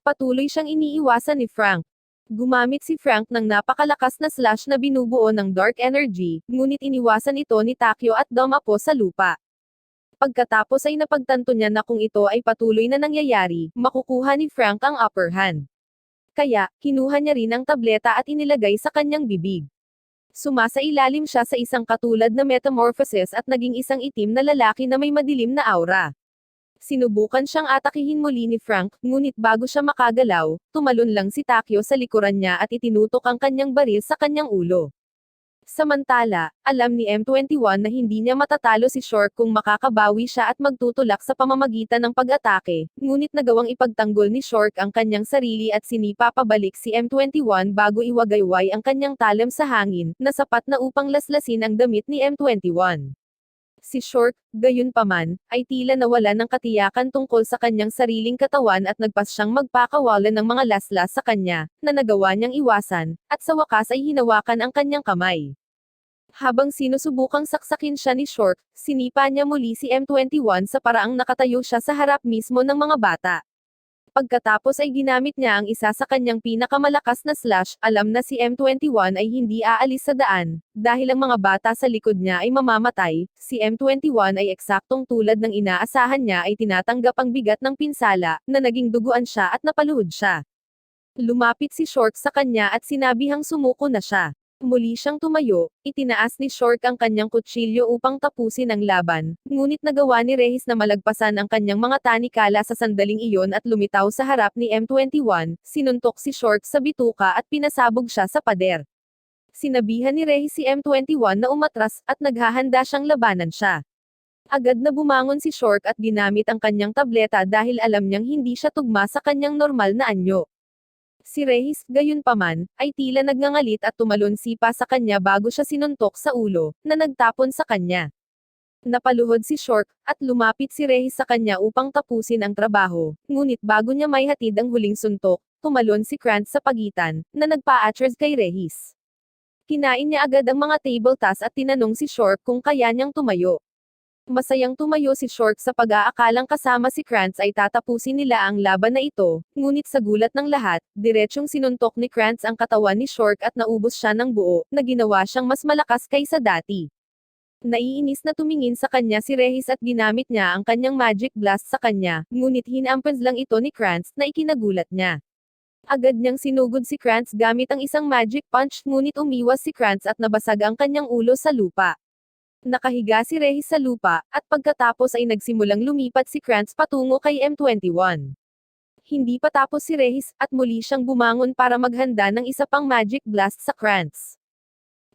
Patuloy siyang iniiwasan ni Frank. Gumamit si Frank ng napakalakas na slash na binubuo ng dark energy, ngunit iniwasan ito ni Takyo at dumapo sa lupa. Pagkatapos ay napagtanto niya na kung ito ay patuloy na nangyayari, makukuha ni Frank ang upper hand. Kaya, kinuha niya rin ang tableta at inilagay sa kanyang bibig. Sumasailalim siya sa isang katulad na metamorphosis at naging isang itim na lalaki na may madilim na aura. Sinubukan siyang atakihin muli ni Frank, ngunit bago siya makagalaw, tumalon lang si Takyo sa likuran niya at itinutok ang kanyang baril sa kanyang ulo. Samantala, alam ni M21 na hindi niya matatalo si Shork kung makakabawi siya at magtutulak sa pamamagitan ng pag-atake, ngunit nagawang ipagtanggol ni Shork ang kanyang sarili at sinipa pabalik si M21 bago iwagayway ang kanyang talem sa hangin, na sapat na upang laslasin ang damit ni M21. Si Shork, gayunpaman, ay tila nawala ng katiyakan tungkol sa kanyang sariling katawan at nagpas siyang magpakawalan ng mga laslas sa kanya, na nagawa niyang iwasan, at sa wakas ay hinawakan ang kanyang kamay. Habang sinusubukang saksakin siya ni Shork, sinipa niya muli si M21 sa paraang nakatayo siya sa harap mismo ng mga bata. Pagkatapos ay ginamit niya ang isa sa kanyang pinakamalakas na slash, alam na si M21 ay hindi aalis sa daan, dahil ang mga bata sa likod niya ay mamamatay, si M21 ay eksaktong tulad ng inaasahan niya ay tinatanggap ang bigat ng pinsala, na naging duguan siya at napaluhod siya. Lumapit si Shork sa kanya at sinabihang sumuko na siya. Muli siyang tumayo, itinaas ni Shork ang kanyang kutsilyo upang tapusin ang laban, ngunit nagawa ni Rehis na malagpasan ang kanyang mga tanikala sa sandaling iyon at lumitaw sa harap ni M21, sinuntok si Shork sa bituka at pinasabog siya sa pader. Sinabihan ni Rehis si M21 na umatras, at naghahanda siyang labanan siya. Agad na bumangon si Shork at ginamit ang kanyang tableta dahil alam niyang hindi siya tugma sa kanyang normal na anyo. Si Rehis, gayunpaman, ay tila nagngangalit at tumalon sipa sa kanya bago siya sinuntok sa ulo, na nagtapon sa kanya. Napaluhod si Shork, at lumapit si Rehis sa kanya upang tapusin ang trabaho, ngunit bago niya maihatid ang huling suntok, tumalon si Krantz sa pagitan, na nagpa-atras kay Rehis. Kinain niya agad ang mga table tas at tinanong si Shork kung kaya niyang tumayo. Masayang tumayo si Shork sa pag-aakalang kasama si Krantz ay tatapusin nila ang laban na ito, ngunit sa gulat ng lahat, diretsyong sinuntok ni Krantz ang katawan ni Shork at naubos siya ng buo, na ginawa siyang mas malakas kaysa dati. Naiinis na tumingin sa kanya si Rehis at ginamit niya ang kanyang magic blast sa kanya, ngunit hinampans lang ito ni Krantz, na ikinagulat niya. Agad niyang sinugod si Krantz gamit ang isang magic punch, ngunit umiwas si Krantz at nabasag ang kanyang ulo sa lupa. Nakahiga si Rehis sa lupa, at pagkatapos ay nagsimulang lumipat si Krantz patungo kay M21. Hindi pa tapos si Rehis, at muli siyang bumangon para maghanda ng isa pang magic blast sa Krantz.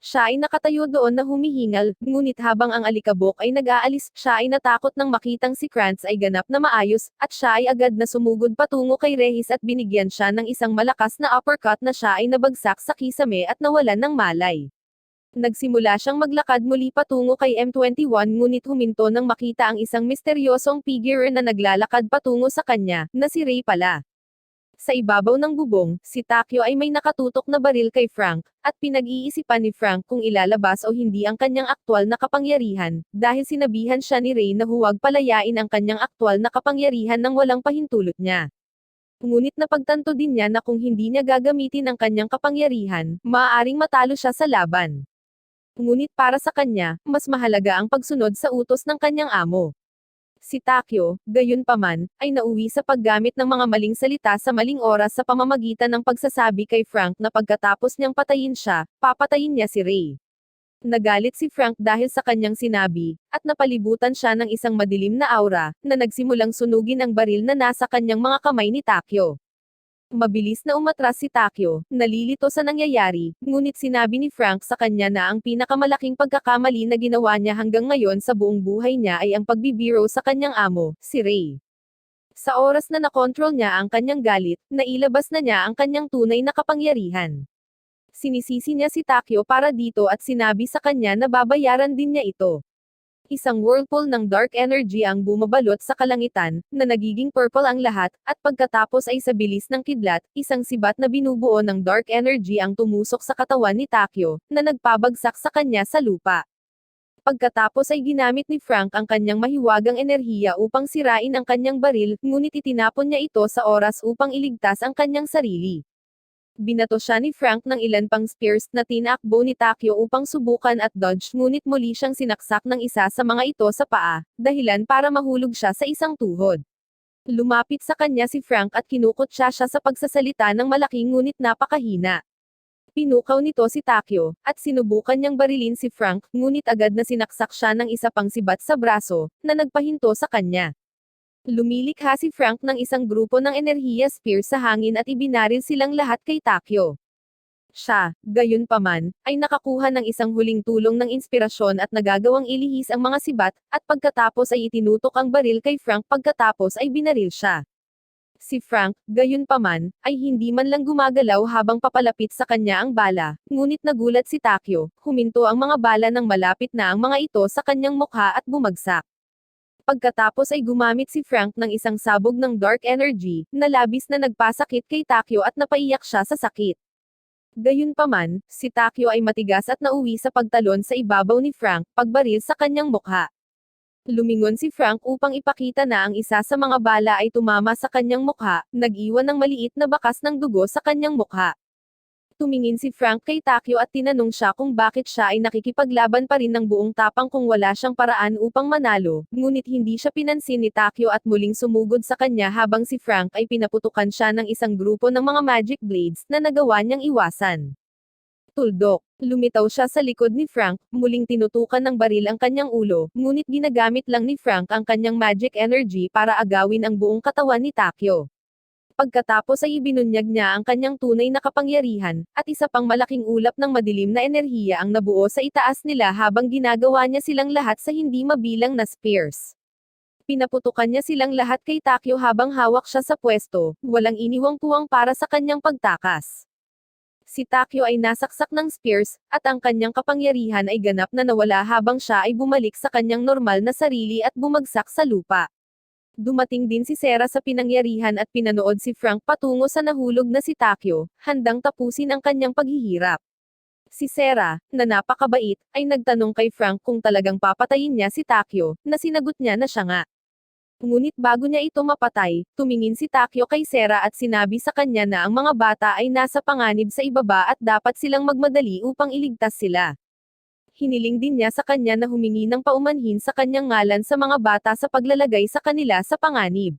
Siya ay nakatayo doon na humihingal, ngunit habang ang alikabok ay nag-aalis, siya ay natakot nang makitang si Krantz ay ganap na maayos, at siya ay agad na sumugod patungo kay Rehis at binigyan siya ng isang malakas na uppercut na siya ay nabagsak sa kisame at nawalan ng malay. Nagsimula siyang maglakad muli patungo kay M21 ngunit huminto nang makita ang isang misteryosong figure na naglalakad patungo sa kanya, na si Ray pala. Sa ibabaw ng bubong, si Takyo ay may nakatutok na baril kay Frank, at pinag-iisipan ni Frank kung ilalabas o hindi ang kanyang aktwal na kapangyarihan, dahil sinabihan siya ni Ray na huwag palayain ang kanyang aktwal na kapangyarihan nang walang pahintulot niya. Ngunit napagtanto din niya na kung hindi niya gagamitin ang kanyang kapangyarihan, maaaring matalo siya sa laban. Ngunit para sa kanya, mas mahalaga ang pagsunod sa utos ng kanyang amo. Si Takyo, gayunpaman, ay nauwi sa paggamit ng mga maling salita sa maling oras sa pamamagitan ng pagsasabi kay Frank na pagkatapos niyang patayin siya, papatayin niya si Ray. Nagalit si Frank dahil sa kanyang sinabi, at napalibutan siya ng isang madilim na aura, na nagsimulang sunugin ang baril na nasa kanyang mga kamay ni Takyo. Mabilis na umatras si Takyo, nalilito sa nangyayari, ngunit sinabi ni Frank sa kanya na ang pinakamalaking pagkakamali na ginawa niya hanggang ngayon sa buong buhay niya ay ang pagbibiro sa kanyang amo, si Ray. Sa oras na nakontrol niya ang kanyang galit, nailabas na niya ang kanyang tunay na kapangyarihan. Sinisisi niya si Takyo para dito at sinabi sa kanya na babayaran din niya ito. Isang whirlpool ng dark energy ang bumabalot sa kalangitan, na nagiging purple ang lahat, at pagkatapos ay sa bilis ng kidlat, isang sibat na binubuo ng dark energy ang tumusok sa katawan ni Takyo, na nagpabagsak sa kanya sa lupa. Pagkatapos ay ginamit ni Frank ang kanyang mahiwagang enerhiya upang sirain ang kanyang baril, ngunit itinapon niya ito sa oras upang iligtas ang kanyang sarili. Binato siya ni Frank ng ilan pang spears na tinakbo ni Takyo upang subukan at dodge, ngunit muli siyang sinaksak ng isa sa mga ito sa paa, dahilan para mahulog siya sa isang tuhod. Lumapit sa kanya si Frank at kinukot siya sa pagsasalita ng malaking ngunit napakahina. Pinukaw nito si Takyo, at sinubukan niyang barilin si Frank, ngunit agad na sinaksak siya ng isa pang sibat sa braso, na nagpahinto sa kanya. Lumilikha si Frank ng isang grupo ng enerhiya spear sa hangin at ibinaril silang lahat kay Takyo. Siya, gayunpaman, ay nakakuha ng isang huling tulong ng inspirasyon at nagagawang ilihis ang mga sibat, at pagkatapos ay itinutok ang baril kay Frank pagkatapos ay binaril siya. Si Frank, gayunpaman, ay hindi man lang gumagalaw habang papalapit sa kanya ang bala, ngunit nagulat si Takyo, huminto ang mga bala nang malapit na ang mga ito sa kanyang mukha at bumagsak. Pagkatapos ay gumamit si Frank ng isang sabog ng dark energy, na labis na nagpasakit kay Takyo at napaiyak siya sa sakit. Gayunpaman, si Takyo ay matigas at nauwi sa pagtalon sa ibabaw ni Frank, pagbaril sa kanyang mukha. Lumingon si Frank upang ipakita na ang isa sa mga bala ay tumama sa kanyang mukha, nag-iwan ng maliit na bakas ng dugo sa kanyang mukha. Tumingin si Frank kay Takyo at tinanong siya kung bakit siya ay nakikipaglaban pa rin ng buong tapang kung wala siyang paraan upang manalo, ngunit hindi siya pinansin ni Takyo at muling sumugod sa kanya habang si Frank ay pinaputukan siya ng isang grupo ng mga magic blades na nagawa niyang iwasan. Tuldok. Lumitaw siya sa likod ni Frank, muling tinutukan ng baril ang kanyang ulo, ngunit ginagamit lang ni Frank ang kanyang magic energy para agawin ang buong katawan ni Takyo. Pagkatapos ay ibinunyag niya ang kanyang tunay na kapangyarihan, at isa pang malaking ulap ng madilim na enerhiya ang nabuo sa itaas nila habang ginagawa niya silang lahat sa hindi mabilang na spears. Pinaputukan niya silang lahat kay Takyo habang hawak siya sa pwesto, walang iniwang puwang para sa kanyang pagtakas. Si Takyo ay nasaksak ng spears, at ang kanyang kapangyarihan ay ganap na nawala habang siya ay bumalik sa kanyang normal na sarili at bumagsak sa lupa. Dumating din si Sera sa pinangyarihan at pinanood si Frank patungo sa nahulog na si Takyo, handang tapusin ang kanyang paghihirap. Si Sera, na napakabait, ay nagtanong kay Frank kung talagang papatayin niya si Takyo, na sinagot niya na siya nga. Ngunit bago niya ito mapatay, tumingin si Takyo kay Sera at sinabi sa kanya na ang mga bata ay nasa panganib sa ibaba at dapat silang magmadali upang iligtas sila. Hiniling din niya sa kanya na humingi ng paumanhin sa kanyang ngalan sa mga bata sa paglalagay sa kanila sa panganib.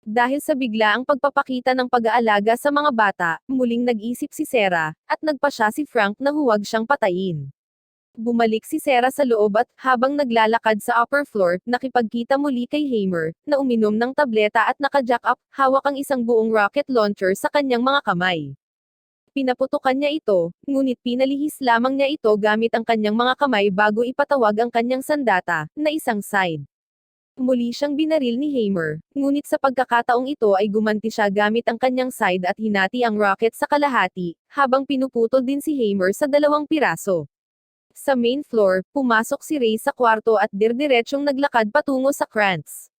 Dahil sa biglaang pagpapakita ng pag-aalaga sa mga bata, muling nag-isip si Sera, at nagpasya si Frank na huwag siyang patayin. Bumalik si Sera sa loob at, habang naglalakad sa upper floor, nakipagkita muli kay Hamer, na uminom ng tableta at naka-jack up, hawak ang isang buong rocket launcher sa kanyang mga kamay. Pinaputukan niya ito, ngunit pinalihis lamang niya ito gamit ang kanyang mga kamay bago ipatawag ang kanyang sandata, na isang side. Muli siyang binaril ni Hamer, ngunit sa pagkakataong ito ay gumanti siya gamit ang kanyang side at hinati ang rocket sa kalahati, habang pinuputol din si Hamer sa 2 piraso. Sa main floor, pumasok si Ray sa kwarto at dirdiretsong naglakad patungo sa Krantz.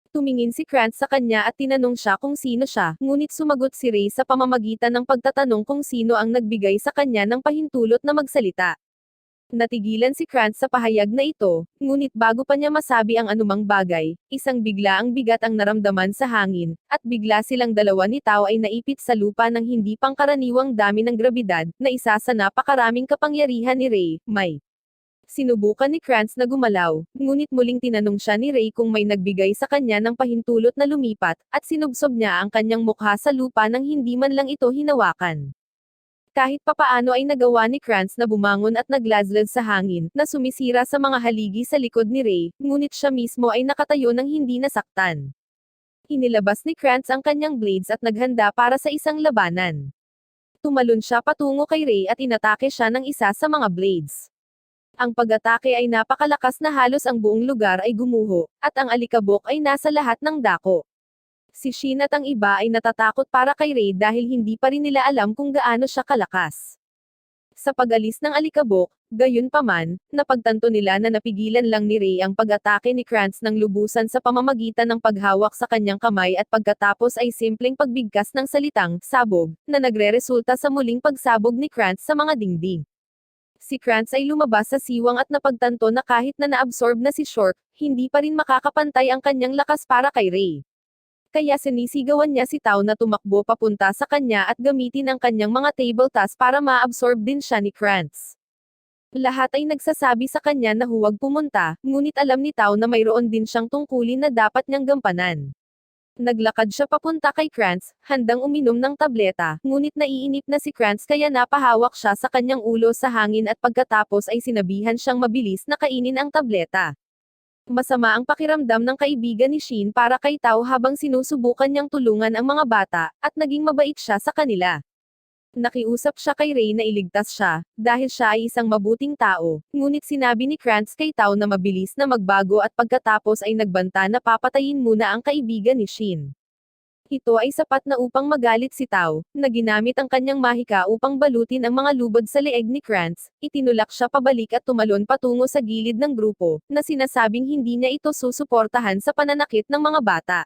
Tumingin si Krantz sa kanya at tinanong siya kung sino siya, ngunit sumagot si Ray sa pamamagitan ng pagtatanong kung sino ang nagbigay sa kanya ng pahintulot na magsalita. Natigilan si Krantz sa pahayag na ito, ngunit bago pa niya masabi ang anumang bagay, isang biglaang bigat ang naramdaman sa hangin, at bigla silang dalawa ni Tao ay naipit sa lupa ng hindi pangkaraniwang dami ng grabidad, na isa sa napakaraming kapangyarihan ni Ray. Sinubukan ni Krantz na gumalaw, ngunit muling tinanong siya ni Ray kung may nagbigay sa kanya ng pahintulot na lumipat, at sinubsob niya ang kanyang mukha sa lupa nang hindi man lang ito hinawakan. Kahit papaano ay nagawa ni Krantz na bumangon at naglazlad sa hangin, na sumisira sa mga haligi sa likod ni Ray, ngunit siya mismo ay nakatayo ng hindi nasaktan. Inilabas ni Krantz ang kanyang blades at naghanda para sa isang labanan. Tumalon siya patungo kay Ray at inatake siya ng isa sa mga blades. Ang pag-atake ay napakalakas na halos ang buong lugar ay gumuho, at ang alikabok ay nasa lahat ng dako. Si Shin at ang iba ay natatakot para kay Ray dahil hindi pa rin nila alam kung gaano siya kalakas. Sa pag-alis ng alikabok, gayunpaman, napagtanto nila na napigilan lang ni Ray ang pag-atake ni Krantz ng lubusan sa pamamagitan ng paghawak sa kanyang kamay at pagkatapos ay simpleng pagbigkas ng salitang, sabog, na nagre-resulta sa muling pagsabog ni Krantz sa mga dingding. Si Krantz ay lumabas sa siwang at napagtanto na kahit na naabsorb na si Shork, hindi pa rin makakapantay ang kanyang lakas para kay Ray. Kaya sinisigawan niya si Tao na tumakbo papunta sa kanya at gamitin ang kanyang mga table tasks para ma-absorb din siya ni Krantz. Lahat ay nagsasabi sa kanya na huwag pumunta, ngunit alam ni Tao na mayroon din siyang tungkulin na dapat niyang gampanan. Naglakad siya papunta kay Krantz, handang uminom ng tableta, ngunit naiinip na si Krantz kaya napahawak siya sa kanyang ulo sa hangin at pagkatapos ay sinabihan siyang mabilis na kainin ang tableta. Masama ang pakiramdam ng kaibigan ni Shin para kay Tao habang sinusubukan niyang tulungan ang mga bata, at naging mabait siya sa kanila. Nakiusap siya kay Ray na iligtas siya, dahil siya ay isang mabuting tao, ngunit sinabi ni Krantz kay Tao na mabilis na magbago at pagkatapos ay nagbanta na papatayin muna ang kaibigan ni Shin. Ito ay sapat na upang magalit si Tao, na ginamit ang kanyang mahika upang balutin ang mga lubod sa leeg ni Krantz, itinulak siya pabalik at tumalon patungo sa gilid ng grupo, na sinasabing hindi niya ito susuportahan sa pananakit ng mga bata.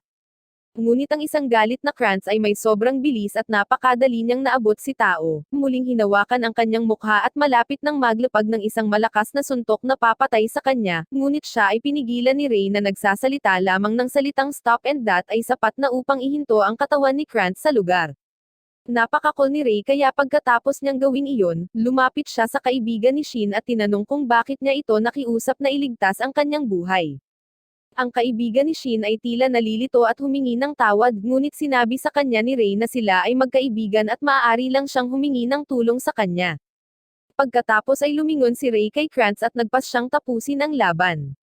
Ngunit ang isang galit na Krantz ay may sobrang bilis at napakadali niyang naabot si Tao. Muling hinawakan ang kanyang mukha at malapit nang maglapag ng isang malakas na suntok na papatay sa kanya, ngunit siya ay pinigilan ni Ray na nagsasalita lamang ng salitang stop and that ay sapat na upang ihinto ang katawan ni Krantz sa lugar. Napakakol ni Ray kaya pagkatapos niyang gawin iyon, lumapit siya sa kaibigan ni Shin at tinanong kung bakit niya ito nakiusap na iligtas ang kanyang buhay. Ang kaibigan ni Shin ay tila nalilito at humingi ng tawad, ngunit sinabi sa kanya ni Ray na sila ay magkaibigan at maaari lang siyang humingi ng tulong sa kanya. Pagkatapos ay lumingon si Ray kay Krantz at nagpas siyang tapusin ang laban.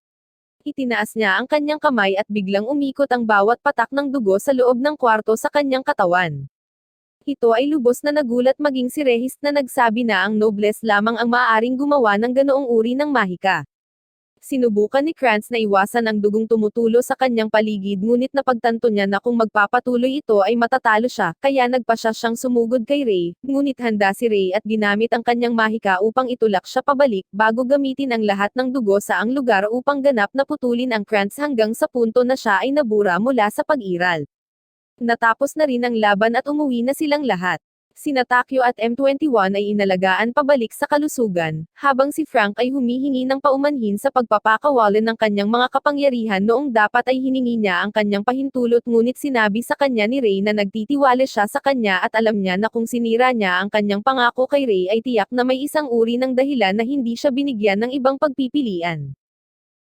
Itinaas niya ang kanyang kamay at biglang umikot ang bawat patak ng dugo sa loob ng kwarto sa kanyang katawan. Ito ay lubos na nagulat maging si Regis na nagsabi na ang nobles lamang ang maaaring gumawa ng ganoong uri ng mahika. Sinubukan ni Krantz na iwasan ang dugong tumutulo sa kanyang paligid ngunit napagtanto niya na kung magpapatuloy ito ay matatalo siya, kaya nagpasya siyang sumugod kay Ray, ngunit handa si Ray at ginamit ang kanyang mahika upang itulak siya pabalik, bago gamitin ang lahat ng dugo sa ang lugar upang ganap na putulin ang Krantz hanggang sa punto na siya ay nabura mula sa pag-iral. Natapos na rin ang laban at umuwi na silang lahat. Sina Takyo at M21 ay inalagaan pabalik sa kalusugan, habang si Frank ay humihingi ng paumanhin sa pagpapakawalan ng kanyang mga kapangyarihan noong dapat ay hiningi niya ang kanyang pahintulot ngunit sinabi sa kanya ni Ray na nagtitiwala siya sa kanya at alam niya na kung sinira niya ang kanyang pangako kay Ray ay tiyak na may isang uri ng dahilan na hindi siya binigyan ng ibang pagpipilian.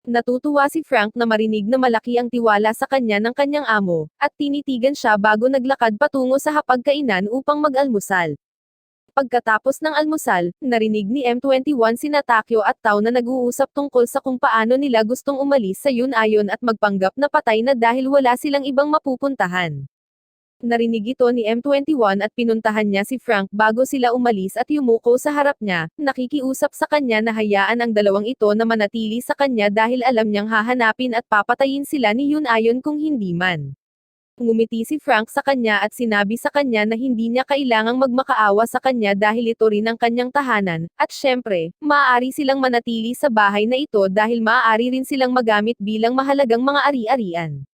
Natutuwa si Frank na marinig na malaki ang tiwala sa kanya ng kanyang amo, at tinitigan siya bago naglakad patungo sa hapagkainan upang mag-almusal. Pagkatapos ng almusal, narinig ni M21 sina Takyo at Tao na nag-uusap tungkol sa kung paano nila gustong umalis sa Yun-Ayon at magpanggap na patay na dahil wala silang ibang mapupuntahan. Narinig ito ni M21 at pinuntahan niya si Frank bago sila umalis at yumuko sa harap niya, nakikiusap sa kanya na hayaan ang dalawang ito na manatili sa kanya dahil alam niyang hahanapin at papatayin sila ni Yun-Ayon kung hindi man. Ngumiti si Frank sa kanya at sinabi sa kanya na hindi niya kailangang magmakaawa sa kanya dahil ito rin ang kanyang tahanan, at syempre, maaari silang manatili sa bahay na ito dahil maaari rin silang magamit bilang mahalagang mga ari-arian.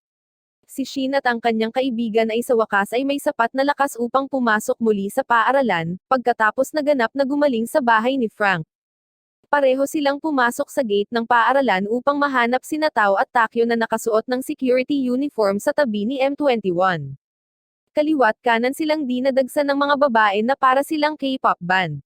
Si Shin at ang kanyang kaibigan ay sa wakas ay may sapat na lakas upang pumasok muli sa paaralan, pagkatapos naganap na gumaling sa bahay ni Frank. Pareho silang pumasok sa gate ng paaralan upang mahanap sina Tao at Takyo na nakasuot ng security uniform sa tabi ni M21. Kaliwat kanan silang dinadagsa ng mga babae na para silang K-pop band.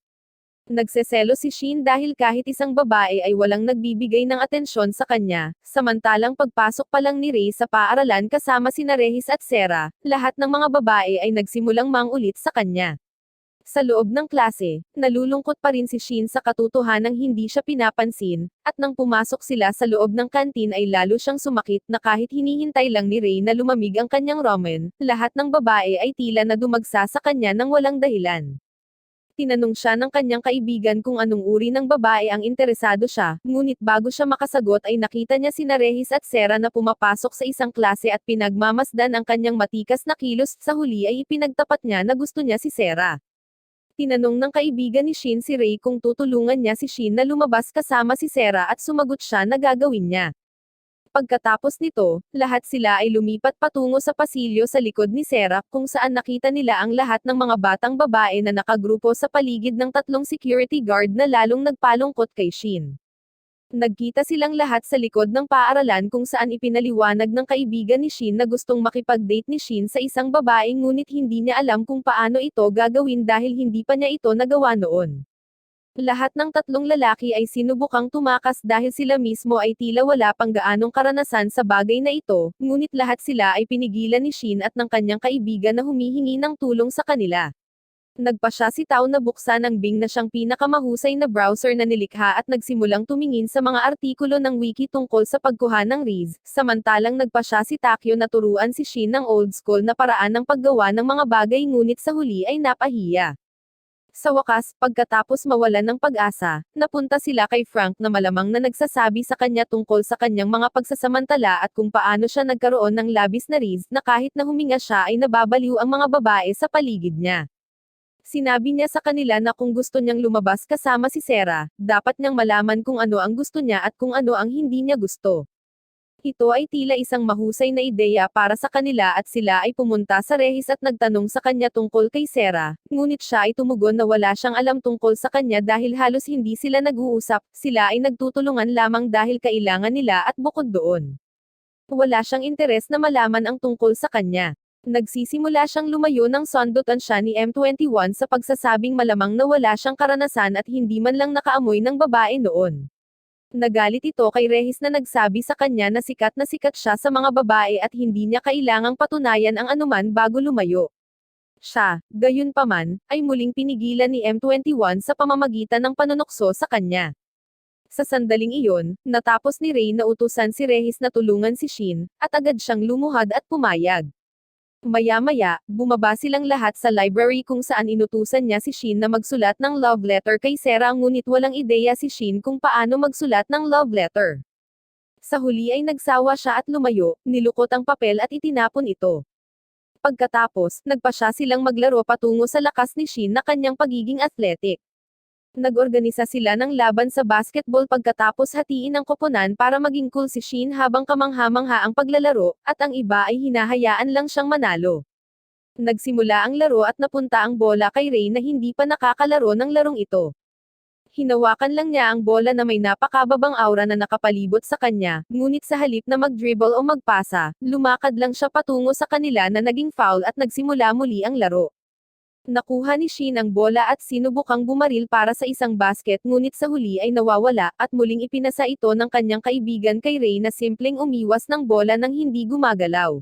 Nagseselo si Shin dahil kahit isang babae ay walang nagbibigay ng atensyon sa kanya, samantalang pagpasok pa lang ni Ray sa paaralan kasama sina Regis at Sarah, lahat ng mga babae ay nagsimulang mangulit sa kanya. Sa loob ng klase, nalulungkot pa rin si Shin sa katotohanang hindi siya pinapansin, at nang pumasok sila sa loob ng kantin ay lalo siyang sumakit na kahit hinihintay lang ni Ray na lumamig ang kanyang ramen, lahat ng babae ay tila na dumagsa sa kanya nang walang dahilan. Tinanong siya ng kanyang kaibigan kung anong uri ng babae ang interesado siya, ngunit bago siya makasagot ay nakita niya sina Regis at Sarah na pumapasok sa isang klase at pinagmamasdan ang kanyang matikas na kilos, sa huli ay ipinagtapat niya na gusto niya si Sarah. Tinanong ng kaibigan ni Shin si Ray kung tutulungan niya si Shin na lumabas kasama si Sarah at sumagot siya na gagawin niya. Pagkatapos nito, lahat sila ay lumipat patungo sa pasilyo sa likod ni Sarah, kung saan nakita nila ang lahat ng mga batang babae na nakagrupo sa paligid ng tatlong security guard na lalong nagpalungkot kay Shin. Nagkita silang lahat sa likod ng paaralan kung saan ipinaliwanag ng kaibigan ni Shin na gustong makipag-date ni Shin sa isang babae ngunit hindi niya alam kung paano ito gagawin dahil hindi pa niya ito nagawa noon. Lahat ng tatlong lalaki ay sinubukang tumakas dahil sila mismo ay tila wala pang gaanong karanasan sa bagay na ito, ngunit lahat sila ay pinigilan ni Shin at ng kanyang kaibigan na humihingi ng tulong sa kanila. Nagpasya si Tao na buksan ang Bing na siyang pinakamahusay na browser na nilikha at nagsimulang tumingin sa mga artikulo ng wiki tungkol sa pagkuha ng Riz, samantalang nagpasya si Takyo na turuan si Shin ng old school na paraan ng paggawa ng mga bagay ngunit sa huli ay napahiya. Sa wakas, pagkatapos mawalan ng pag-asa, napunta sila kay Frank na malamang na nagsasabi sa kanya tungkol sa kanyang mga pagsasamantala at kung paano siya nagkaroon ng labis na riz na kahit na huminga siya ay nababaliw ang mga babae sa paligid niya. Sinabi niya sa kanila na kung gusto niyang lumabas kasama si Sarah, dapat niyang malaman kung ano ang gusto niya at kung ano ang hindi niya gusto. Ito ay tila isang mahusay na ideya para sa kanila at sila ay pumunta sa rehis at nagtanong sa kanya tungkol kay Sarah, ngunit siya ay tumugon na wala siyang alam tungkol sa kanya dahil halos hindi sila nag-uusap, sila ay nagtutulungan lamang dahil kailangan nila at bukod doon. Wala siyang interes na malaman ang tungkol sa kanya. Nagsisimula siyang lumayo ng sundutan siya ni M21 sa pagsasabing malamang na wala siyang karanasan at hindi man lang nakaamoy ng babae noon. Nagalit ito kay Rehis na nagsabi sa kanya na sikat siya sa mga babae at hindi niya kailangang patunayan ang anuman bago lumayo. Siya, gayunpaman, ay muling pinigilan ni M21 sa pamamagitan ng panunokso sa kanya. Sa sandaling iyon, natapos ni Ray na utusan si Rehis na tulungan si Shin, at agad siyang lumuhad at pumayag. Maya-maya, bumaba silang lahat sa library kung saan inutusan niya si Shin na magsulat ng love letter kay Sarah ngunit walang ideya si Shin kung paano magsulat ng love letter. Sa huli ay nagsawa siya at lumayo, nilukot ang papel at itinapon ito. Pagkatapos, nagpasya silang maglaro patungo sa lakas ni Shin na kanyang pagiging athletic. Nag-organisa sila ng laban sa basketball pagkatapos hatiin ang koponan para maging cool si Shin habang kamangha-mangha ang paglalaro, at ang iba ay hinahayaan lang siyang manalo. Nagsimula ang laro at napunta ang bola kay Ray na hindi pa nakakalaro ng larong ito. Hinawakan lang niya ang bola na may napakababang aura na nakapalibot sa kanya, ngunit sa halip na mag-dribble o magpasa, lumakad lang siya patungo sa kanila na naging foul at nagsimula muli ang laro. Nakuha ni Shin ang bola at sinubukang bumaril para sa isang basket ngunit sa huli ay nawawala, at muling ipinasa ito ng kanyang kaibigan kay Ray na simpleng umiwas ng bola nang hindi gumagalaw.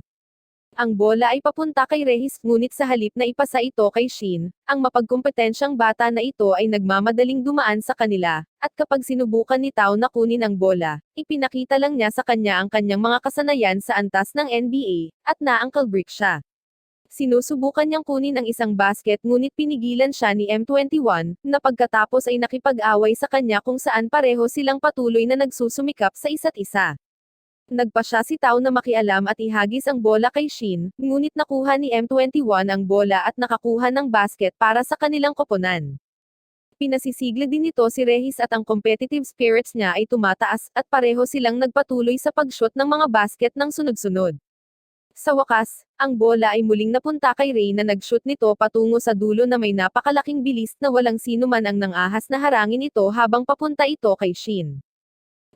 Ang bola ay papunta kay Rehis ngunit sa halip na ipasa ito kay Shin, ang mapagkompetensyang bata na ito ay nagmamadaling dumaan sa kanila, at kapag sinubukan ni Tao na kunin ang bola, ipinakita lang niya sa kanya ang kanyang mga kasanayan sa antas ng NBA, at na-ankle break siya. Sinusubukan niyang kunin ang isang basket ngunit pinigilan siya ni M21, na pagkatapos ay nakipag-away sa kanya kung saan pareho silang patuloy na nagsusumikap sa isa't isa. Nagpasya si Tao na makialam at ihagis ang bola kay Shin, ngunit nakuha ni M21 ang bola at nakakuha ng basket para sa kanilang koponan. Pinasisigla din nito si Rehis at ang competitive spirits niya ay tumataas, at pareho silang nagpatuloy sa pag-shoot ng mga basket ng sunod-sunod. Sa wakas, ang bola ay muling napunta kay Ray na nag-shoot nito patungo sa dulo na may napakalaking bilis na walang sino man ang nangahas na harangin ito habang papunta ito kay Shin.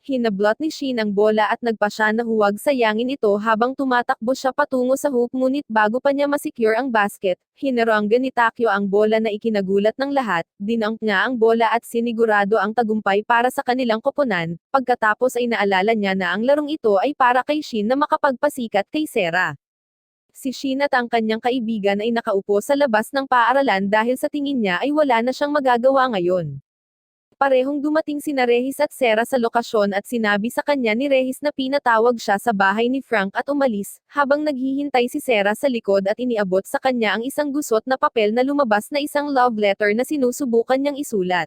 Hinablot ni Shin ang bola at nagpasya na huwag sayangin ito habang tumatakbo siya patungo sa hoop ngunit bago pa niya masecure ang basket, hinaranggan ni Takyo ang bola na ikinagulat ng lahat, dinunk niya ang bola at sinigurado ang tagumpay para sa kanilang koponan, pagkatapos ay naalala niya na ang larong ito ay para kay Shin na makapagpasikat kay Sarah. Si Shin at ang kanyang kaibigan ay nakaupo sa labas ng paaralan dahil sa tingin niya ay wala na siyang magagawa ngayon. Parehong dumating sina Rehis at Sarah sa lokasyon at sinabi sa kanya ni Rehis na pinatawag siya sa bahay ni Frank at umalis, habang naghihintay si Sarah sa likod at iniabot sa kanya ang isang gusot na papel na lumabas na isang love letter na sinusubukan niyang isulat.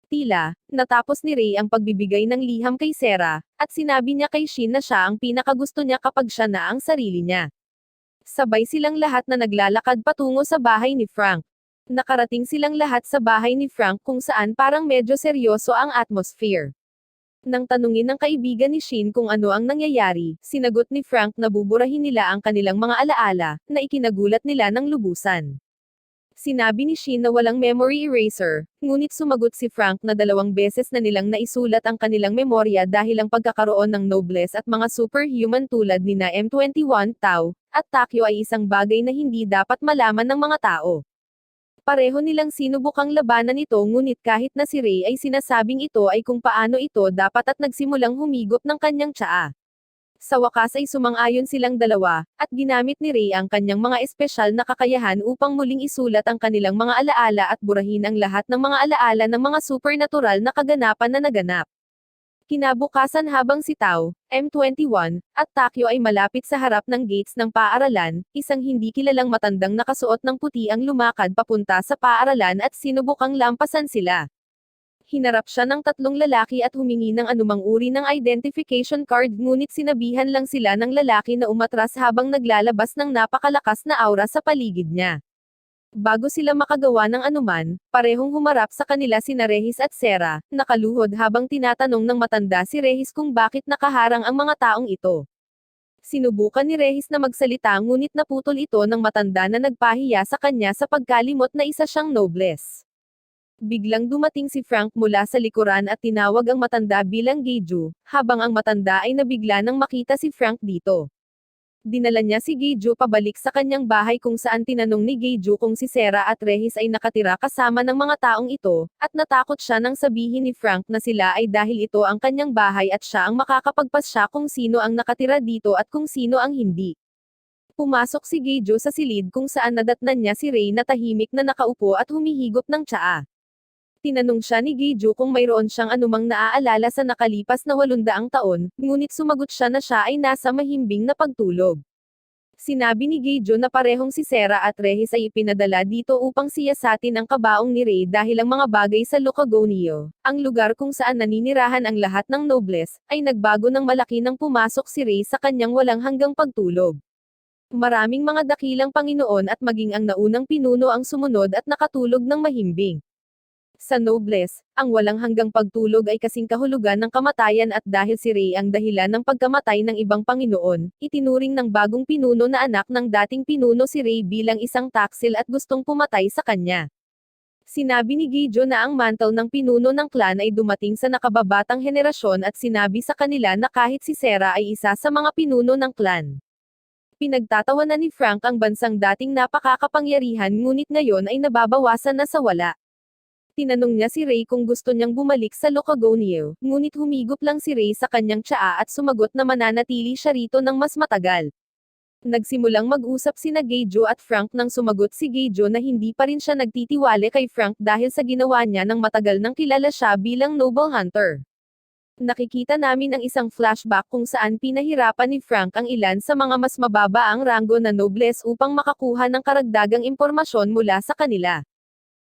Tila, natapos ni Ray ang pagbibigay ng liham kay Sarah, at sinabi niya kay Shin na siya ang pinakagusto niya kapag siya na ang sarili niya. Sabay silang lahat na naglalakad patungo sa bahay ni Frank. Nakarating silang lahat sa bahay ni Frank kung saan parang medyo seryoso ang atmosphere. Nang tanungin ng kaibigan ni Shin kung ano ang nangyayari, sinagot ni Frank na buburahin nila ang kanilang mga alaala, na ikinagulat nila ng lubusan. Sinabi ni Shin na walang memory eraser, ngunit sumagot si Frank na 2 beses na nilang naisulat ang kanilang memorya dahil ang pagkakaroon ng nobles at mga superhuman tulad ni na M21, Tao, at Takyo ay isang bagay na hindi dapat malaman ng mga tao. Pareho nilang sinubukang labanan ito ngunit kahit na si Ray ay sinasabing ito ay kung paano ito dapat at nagsimulang humigop ng kanyang tsaa. Sa wakas ay sumang-ayon silang dalawa, at ginamit ni Ray ang kanyang mga espesyal na kakayahan upang muling isulat ang kanilang mga alaala at burahin ang lahat ng mga alaala ng mga supernatural na kaganapan na naganap. Kinabukasan habang si Tao, M21, at Takyo ay malapit sa harap ng gates ng paaralan, isang hindi kilalang matandang nakasuot ng puti ang lumakad papunta sa paaralan at sinubukang lampasan sila. Hinarap siya ng tatlong lalaki at humingi ng anumang uri ng identification card ngunit sinabihan lang sila ng lalaki na umatras habang naglalabas ng napakalakas na aura sa paligid niya. Bago sila makagawa ng anuman, parehong humarap sa kanila sina Regis at Sera, nakaluhod habang tinatanong ng matanda si Regis kung bakit nakaharang ang mga taong ito. Sinubukan ni Regis na magsalita ngunit naputol ito ng matanda na nagpahiya sa kanya sa pagkalimot na isa siyang nobles. Biglang dumating si Frank mula sa likuran at tinawag ang matanda bilang Geiju, habang ang matanda ay nabigla nang makita si Frank dito. Dinala niya si Geiju pabalik sa kanyang bahay kung saan tinanong ni Geiju kung si Sera at Regis ay nakatira kasama ng mga taong ito, at natakot siya nang sabihin ni Frank na sila ay dahil ito ang kanyang bahay at siya ang makakapagpasya kung sino ang nakatira dito at kung sino ang hindi. Pumasok si Geiju sa silid kung saan nadatnan niya si Ray na tahimik na nakaupo at humihigop ng tsaa. Tinanong siya ni Geiju kung mayroon siyang anumang naaalala sa nakalipas na 800 taon, ngunit sumagot siya na siya ay nasa mahimbing na pagtulog. Sinabi ni Geiju na parehong si Sera at Regis ay ipinadala dito upang siyasatin ang kabaong ni Ray dahil ang mga bagay sa Lucagonio, ang lugar kung saan naninirahan ang lahat ng nobles, ay nagbago ng malaki nang pumasok si Ray sa kanyang walang hanggang pagtulog. Maraming mga dakilang Panginoon at maging ang naunang pinuno ang sumunod at nakatulog ng mahimbing. Sa nobles, ang walang hanggang pagtulog ay kasing kahulugan ng kamatayan at dahil si Ray ang dahilan ng pagkamatay ng ibang Panginoon, itinuring ng bagong pinuno na anak ng dating pinuno si Ray bilang isang taksil at gustong pumatay sa kanya. Sinabi ni Geiju na ang mantle ng pinuno ng clan ay dumating sa nakababatang henerasyon at sinabi sa kanila na kahit si Sera ay isa sa mga pinuno ng clan. Pinagtatawanan ni Frank ang bansang dating napakakapangyarihan ngunit ngayon ay nababawasan na sa wala. Tinanong niya si Ray kung gusto niyang bumalik sa Lucagonio, ngunit humigop lang si Ray sa kanyang tsaa at sumagot na mananatili siya rito ng mas matagal. Nagsimulang mag-usap sina Geiju at Frank nang sumagot si Geiju na hindi pa rin siya nagtitiwala kay Frank dahil sa ginawa niya nang matagal nang kilala siya bilang noble hunter. Nakikita namin ang isang flashback kung saan pinahirapan ni Frank ang ilan sa mga mas mababa ang ranggo na nobles upang makakuha ng karagdagang impormasyon mula sa kanila.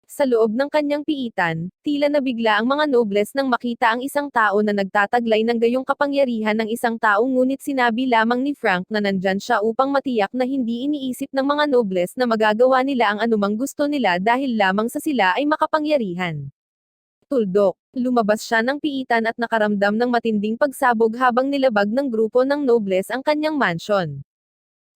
Sa loob ng kanyang piitan, tila nabigla ang mga nobles nang makita ang isang tao na nagtataglay ng gayong kapangyarihan ng isang tao ngunit sinabi lamang ni Frank na nandyan siya upang matiyak na hindi iniisip ng mga nobles na magagawa nila ang anumang gusto nila dahil lamang sa sila ay makapangyarihan. Tuldok, lumabas siya ng piitan at nakaramdam ng matinding pagsabog habang nilabag ng grupo ng nobles ang kanyang mansion.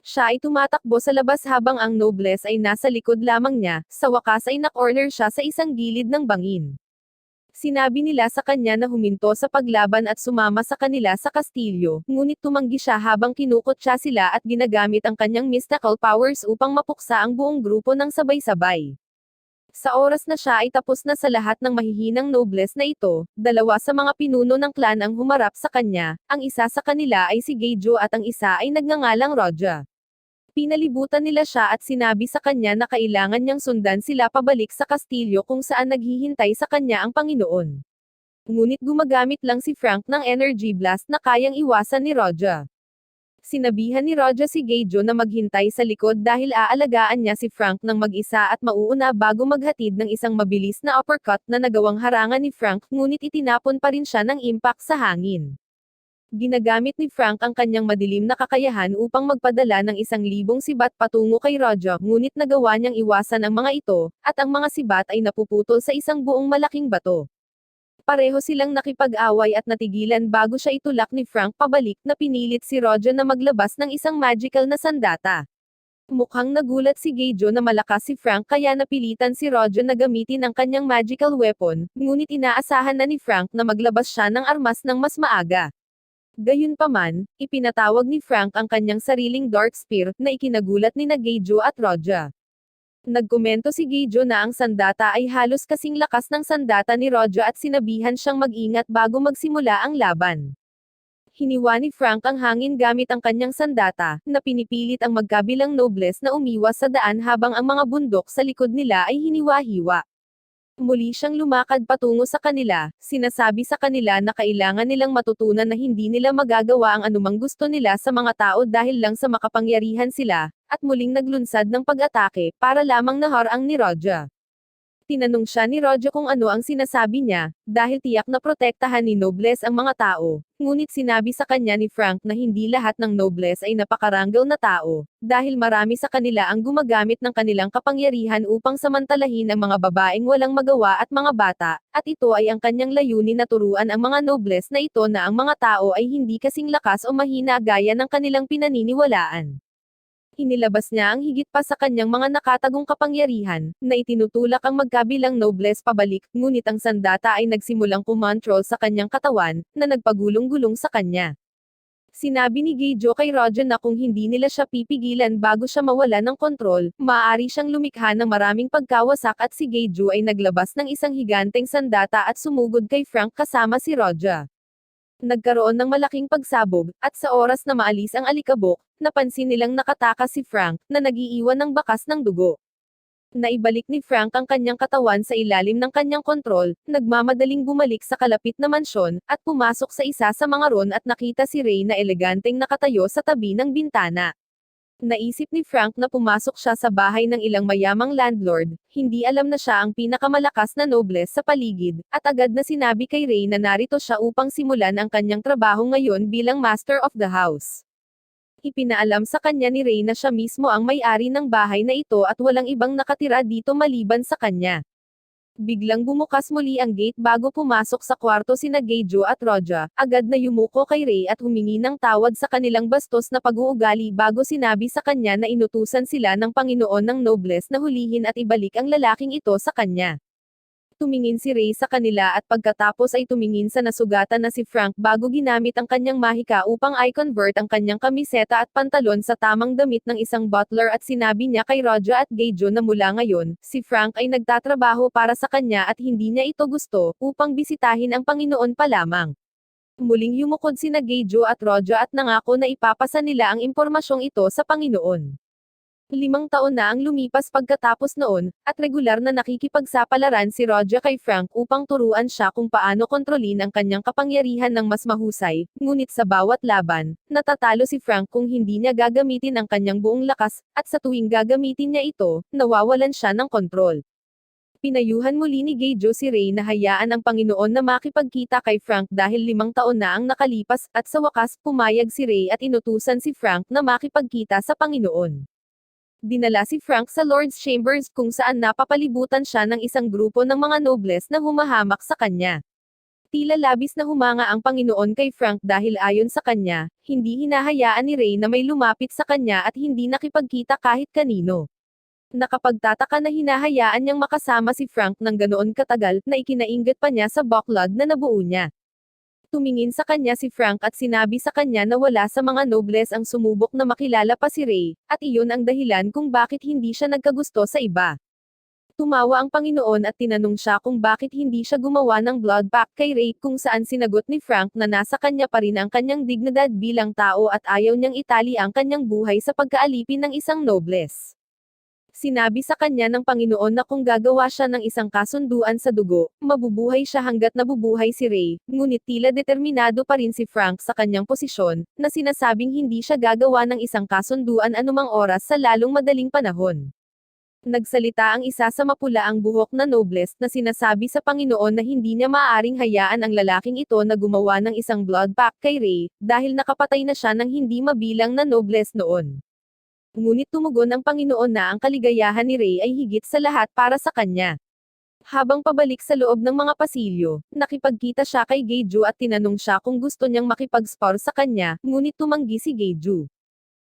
Siya ay tumatakbo sa labas habang ang nobles ay nasa likod lamang niya, sa wakas ay na-corner siya sa isang gilid ng bangin. Sinabi nila sa kanya na huminto sa paglaban at sumama sa kanila sa kastilyo, ngunit tumanggi siya habang kinukutya sila at ginagamit ang kanyang mystical powers upang mapuksa ang buong grupo ng sabay-sabay. Sa oras na siya ay tapos na sa lahat ng mahihinang nobles na ito, dalawa sa mga pinuno ng clan ang humarap sa kanya, ang isa sa kanila ay si Geiju at ang isa ay nagngangalang Roja. Pinalibutan nila siya at sinabi sa kanya na kailangan niyang sundan sila pabalik sa kastilyo kung saan naghihintay sa kanya ang Panginoon. Ngunit gumagamit lang si Frank ng energy blast na kayang iwasan ni Roja. Sinabihan ni Roja si Geiju na maghintay sa likod dahil aalagaan niya si Frank ng mag-isa at mauuna bago maghatid ng isang mabilis na uppercut na nagawang harangan ni Frank ngunit itinapon pa rin siya ng impact sa hangin. Ginagamit ni Frank ang kanyang madilim na kakayahan upang magpadala ng 1,000 sibat patungo kay Roja ngunit nagawa niyang iwasan ang mga ito, at ang mga sibat ay napuputol sa isang buong malaking bato. Pareho silang nakipag-away at natigilan bago siya itulak ni Frank pabalik na pinilit si Roja na maglabas ng isang magical na sandata. Mukhang nagulat si Geiju na malakas si Frank kaya napilitan si Roja na gamitin ang kanyang magical weapon, ngunit inaasahan na ni Frank na maglabas siya ng armas ng mas maaga. Gayunpaman, ipinatawag ni Frank ang kanyang sariling Dark Spear, na ikinagulat ni Geiju at Roja. Nagkomento si Geiju na ang sandata ay halos kasing lakas ng sandata ni Roja at sinabihan siyang mag-ingat bago magsimula ang laban. Hiniwa ni Frank ang hangin gamit ang kanyang sandata, na pinipilit ang magkabilang nobles na umiwas sa daan habang ang mga bundok sa likod nila ay hiniwa-hiwa. Muli siyang lumakad patungo sa kanila, sinasabi sa kanila na kailangan nilang matutunan na hindi nila magagawa ang anumang gusto nila sa mga tao dahil lang sa makapangyarihan sila, at muling naglunsad ng pag-atake, para lamang naharang ni Roger. Tinanong siya ni Roger kung ano ang sinasabi niya, dahil tiyak na protektahan ni Nobles ang mga tao, ngunit sinabi sa kanya ni Frank na hindi lahat ng Nobles ay napakaranggal na tao, dahil marami sa kanila ang gumagamit ng kanilang kapangyarihan upang samantalahin ang mga babaeng walang magawa at mga bata, at ito ay ang kanyang layunin na turuan ang mga Nobles na ito na ang mga tao ay hindi kasing lakas o mahina gaya ng kanilang pinaniniwalaan. Inilabas niya ang higit pa sa kanyang mga nakatagong kapangyarihan, na itinutulak ang magkabilang Nobles pabalik, ngunit ang sandata ay nagsimulang kumontrol sa kanyang katawan, na nagpagulong-gulong sa kanya. Sinabi ni Geijo kay Roger na kung hindi nila siya pipigilan bago siya mawala ng kontrol, maaari siyang lumikha ng maraming pagkawasak at si Geijo ay naglabas ng isang higanteng sandata at sumugod kay Frank kasama si Roger. Nagkaroon ng malaking pagsabog, at sa oras na maalis ang alikabok, napansin nilang nakatakas si Frank, na nagiiwan ng bakas ng dugo. Naibalik ni Frank ang kanyang katawan sa ilalim ng kanyang kontrol, nagmamadaling bumalik sa kalapit na mansyon, at pumasok sa isa sa mga ron at nakita si Ray na eleganteng nakatayo sa tabi ng bintana. Naisip ni Frank na pumasok siya sa bahay ng ilang mayamang landlord, hindi alam na siya ang pinakamalakas na nobles sa paligid, at agad na sinabi kay Ray na narito siya upang simulan ang kanyang trabaho ngayon bilang master of the house. Ipinaalam sa kanya ni Ray na siya mismo ang may-ari ng bahay na ito at walang ibang nakatira dito maliban sa kanya. Biglang bumukas muli ang gate bago pumasok sa kwarto sina Geijo at Roger, agad na yumuko kay Ray at humingi ng tawad sa kanilang bastos na pag-uugali bago sinabi sa kanya na inutusan sila ng Panginoon ng Nobles na hulihin at ibalik ang lalaking ito sa kanya. Tumingin si Ray sa kanila at pagkatapos ay tumingin sa nasugatan na si Frank bago ginamit ang kanyang mahika upang i-convert ang kanyang kamiseta at pantalon sa tamang damit ng isang butler at sinabi niya kay Roger at Geijo na mula ngayon, si Frank ay nagtatrabaho para sa kanya at hindi niya ito gusto, upang bisitahin ang Panginoon pa lamang. Muling yumukod sina Geijo at Roger at nangako na ipapasa nila ang impormasyong ito sa Panginoon. 5 taon na ang lumipas pagkatapos noon, at regular na nakikipagsapalaran si Roger kay Frank upang turuan siya kung paano kontrolin ang kanyang kapangyarihan ng mas mahusay, ngunit sa bawat laban, natatalo si Frank kung hindi niya gagamitin ang kanyang buong lakas, at sa tuwing gagamitin niya ito, nawawalan siya ng kontrol. Pinayuhan muli ni Geijo si Ray na hayaan ang Panginoon na makipagkita kay Frank dahil 5 taon na ang nakalipas, at sa wakas, pumayag si Ray at inutusan si Frank na makipagkita sa Panginoon. Dinala si Frank sa Lord's Chambers kung saan napapalibutan siya ng isang grupo ng mga nobles na humahamak sa kanya. Tila labis na humanga ang Panginoon kay Frank dahil ayon sa kanya, hindi hinahayaan ni Ray na may lumapit sa kanya at hindi nakipagkita kahit kanino. Nakapagtataka na hinahayaan niyang makasama si Frank ng ganoon katagal na ikinainggit pa niya sa backlog na nabuo niya. Tumingin sa kanya si Frank at sinabi sa kanya na wala sa mga nobles ang sumubok na makilala pa si Ray, at iyon ang dahilan kung bakit hindi siya nagkagusto sa iba. Tumawa ang Panginoon at tinanong siya kung bakit hindi siya gumawa ng blood pact kay Ray kung saan sinagot ni Frank na nasa kanya pa rin ang kanyang dignidad bilang tao at ayaw niyang itali ang kanyang buhay sa pagkaalipin ng isang nobles. Sinabi sa kanya ng Panginoon na kung gagawa siya ng isang kasunduan sa dugo, mabubuhay siya hanggat nabubuhay si Ray, ngunit tila determinado pa rin si Frank sa kanyang posisyon, na sinasabing hindi siya gagawa ng isang kasunduan anumang oras sa lalong madaling panahon. Nagsalita ang isa sa mapula ang buhok na nobles na sinasabi sa Panginoon na hindi niya maaaring hayaan ang lalaking ito na gumawa ng isang blood pact kay Ray, dahil nakapatay na siya ng hindi mabilang na nobles noon. Ngunit tumugon ang Panginoon na ang kaligayahan ni Ray ay higit sa lahat para sa kanya. Habang pabalik sa loob ng mga pasilyo, nakipagkita siya kay Geijo at tinanong siya kung gusto niyang makipag-spar sa kanya, ngunit tumanggi si Geijo.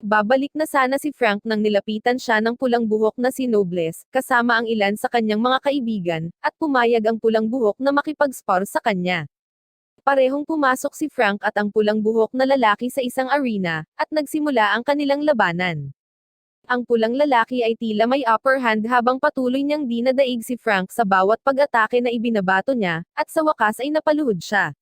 Babalik na sana si Frank nang nilapitan siya ng pulang buhok na si Nobles, kasama ang ilan sa kanyang mga kaibigan, at pumayag ang pulang buhok na makipag-spar sa kanya. Parehong pumasok si Frank at ang pulang buhok na lalaki sa isang arena, at nagsimula ang kanilang labanan. Ang pulang lalaki ay tila may upper hand habang patuloy niyang dinadaig si Frank sa bawat pag-atake na ibinabato niya, at sa wakas ay napaluhod siya.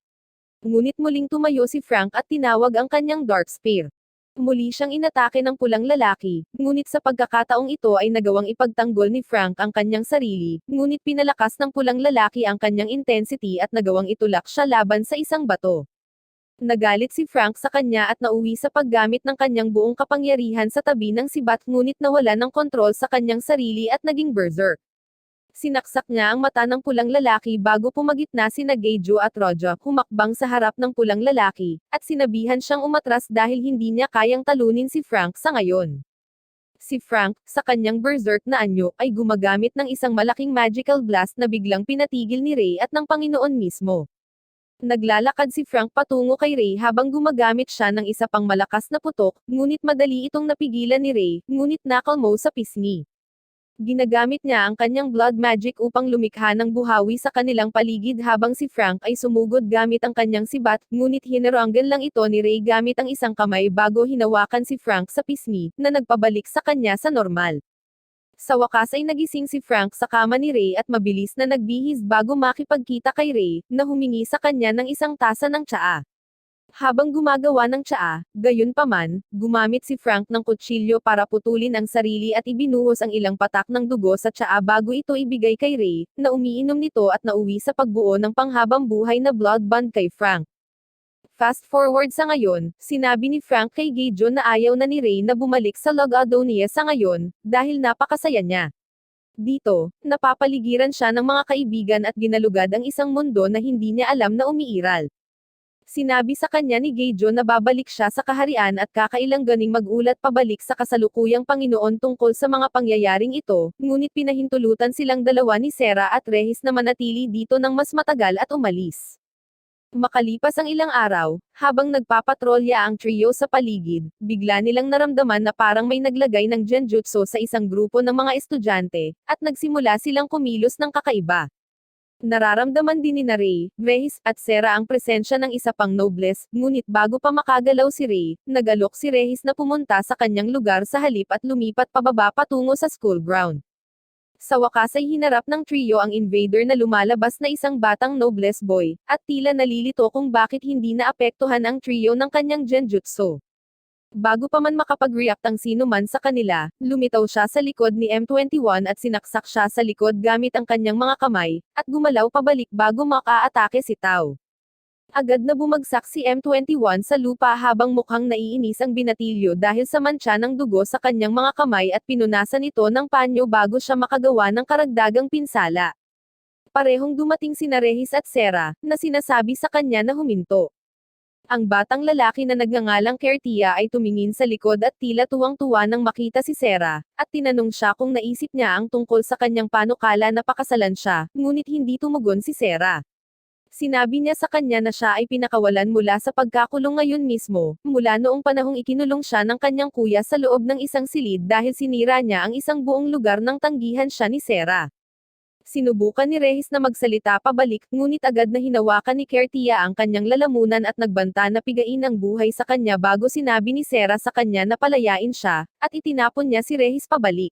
Ngunit muling tumayo si Frank at tinawag ang kanyang Dark Spear. Muli siyang inatake ng pulang lalaki, ngunit sa pagkakataong ito ay nagawang ipagtanggol ni Frank ang kanyang sarili, ngunit pinalakas ng pulang lalaki ang kanyang intensity at nagawang itulak siya laban sa isang bato. Nagalit si Frank sa kanya at nauwi sa paggamit ng kanyang buong kapangyarihan sa tabi ng sibat ngunit nawala ng kontrol sa kanyang sarili at naging berserk. Sinaksak niya ang mata ng pulang lalaki bago pumagitna sina Geijo at Roja, humakbang sa harap ng pulang lalaki, at sinabihan siyang umatras dahil hindi niya kayang talunin si Frank sa ngayon. Si Frank, sa kanyang berserk na anyo, ay gumagamit ng isang malaking magical blast na biglang pinatigil ni Ray at ng Panginoon mismo. Naglalakad si Frank patungo kay Ray habang gumagamit siya ng isa pang malakas na putok, ngunit madali itong napigilan ni Ray, ngunit nakalmo sa pisngi. Ginagamit niya ang kanyang blood magic upang lumikha ng buhawi sa kanilang paligid habang si Frank ay sumugod gamit ang kanyang sibat, ngunit hinaranggan lang ito ni Ray gamit ang isang kamay bago hinawakan si Frank sa pisngi, na nagpabalik sa kanya sa normal. Sa wakas ay nagising si Frank sa kama ni Ray at mabilis na nagbihis bago makipagkita kay Ray, na humingi sa kanya ng isang tasa ng tsaa. Habang gumagawa ng tsaa, gayunpaman, gumamit si Frank ng kutsilyo para putulin ang sarili at ibinuhos ang ilang patak ng dugo sa tsaa bago ito ibigay kay Ray, na umiinom nito at nauwi sa pagbuo ng panghabang buhay na blood bond kay Frank. Fast forward sa ngayon, sinabi ni Frank kay Geijo na ayaw na ni Ray na bumalik sa Logadonia sa ngayon, dahil napakasaya niya. Dito, napapaligiran siya ng mga kaibigan at ginalugad ang isang mundo na hindi niya alam na umiiral. Sinabi sa kanya ni Geijo na babalik siya sa kaharian at kakailang ganing mag-ulat pabalik sa kasalukuyang Panginoon tungkol sa mga pangyayaring ito, ngunit pinahintulutan silang dalawa ni Sera at Rehis na manatili dito ng mas matagal at umalis. Makalipas ang ilang araw, habang nagpapatrolya ang trio sa paligid, bigla nilang naramdaman na parang may naglagay ng genjutsu sa isang grupo ng mga estudyante, at nagsimula silang kumilos ng kakaiba. Nararamdaman din ni Ray, Rehis, at Sera ang presensya ng isa pang nobles, ngunit bago pa makagalaw si Ray, nagalok si Rehis na pumunta sa kanyang lugar sa halip at lumipat pababa patungo sa school ground. Sa wakas ay hinarap ng trio ang invader na lumalabas na isang batang nobles boy, at tila nalilito kung bakit hindi naapektuhan ang trio ng kanyang genjutsu. Bago pa man makapag-react ang sino man sa kanila, lumitaw siya sa likod ni M21 at sinaksak siya sa likod gamit ang kanyang mga kamay, at gumalaw pabalik bago makaatake si Tao. Agad na bumagsak si M21 sa lupa habang mukhang naiinis ang binatilyo dahil sa mantsa ng dugo sa kanyang mga kamay at pinunasan ito ng panyo bago siya makagawa ng karagdagang pinsala. Parehong dumating sina Rehis at Sera, na sinasabi sa kanya na huminto. Ang batang lalaki na nagngangalang Kertia ay tumingin sa likod at tila tuwang-tuwa nang makita si Sera, at tinanong siya kung naisip niya ang tungkol sa kanyang panukala na pakasalan siya, ngunit hindi tumugon si Sera. Sinabi niya sa kanya na siya ay pinakawalan mula sa pagkakulong ngayon mismo, mula noong panahong ikinulong siya ng kanyang kuya sa loob ng isang silid dahil sinira niya ang isang buong lugar ng tanggihan siya ni Sera. Sinubukan ni Rehis na magsalita pabalik, ngunit agad na hinawakan ni Kertia ang kanyang lalamunan at nagbanta na pigain ang buhay sa kanya bago sinabi ni Sera sa kanya na palayain siya, at itinapon niya si Rehis pabalik.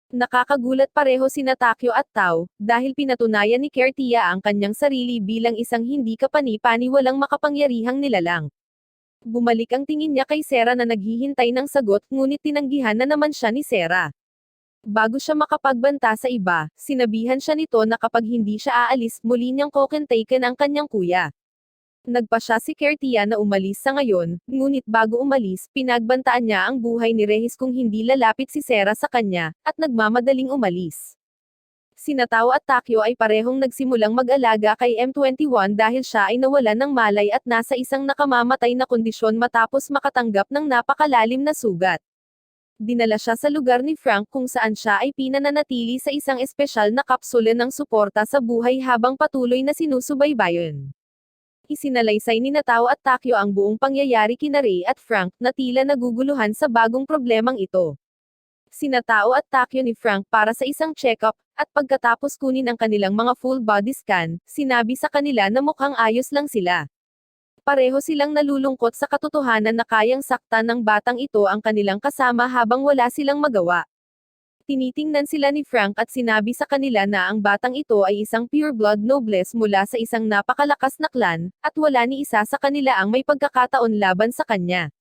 Nakakagulat pareho sina Takyo at Tao, dahil pinatunayan ni Kertia ang kanyang sarili bilang isang hindi kapani-paniwalang makapangyarihang nilalang. Bumalik ang tingin niya kay Sera na naghihintay ng sagot, ngunit tinanggihan na naman siya ni Sera. Bago siya makapagbanta sa iba, sinabihan siya nito na kapag hindi siya aalis, muli niyang kokentaken ang kanyang kuya. Nagpa siya si Kertia na umalis sa ngayon, ngunit bago umalis, pinagbantaan niya ang buhay ni Rehis kung hindi lalapit si Sera sa kanya, at nagmamadaling umalis. Sina Tao at Takyo ay parehong nagsimulang mag-alaga kay M21 dahil siya ay nawalan ng malay at nasa isang nakamamatay na kondisyon matapos makatanggap ng napakalalim na sugat. Dinala siya sa lugar ni Frank kung saan siya ay pinananatili sa isang espesyal na kapsula ng suporta sa buhay habang patuloy na sinusubaybayan. Isinalaysay ni Tao at Takyo ang buong pangyayari kina Ray at Frank, na tila naguguluhan sa bagong problemang ito. Sina Tao at Takyo ni Frank para sa isang check-up, at pagkatapos kunin ang kanilang mga full body scan, sinabi sa kanila na mukhang ayos lang sila. Pareho silang nalulungkot sa katotohanan na kayang saktan ng batang ito ang kanilang kasama habang wala silang magawa. Tinitingnan sila ni Frank at sinabi sa kanila na ang batang ito ay isang pure-blood nobles mula sa isang napakalakas na clan, at wala ni isa sa kanila ang may pagkakataon laban sa kanya.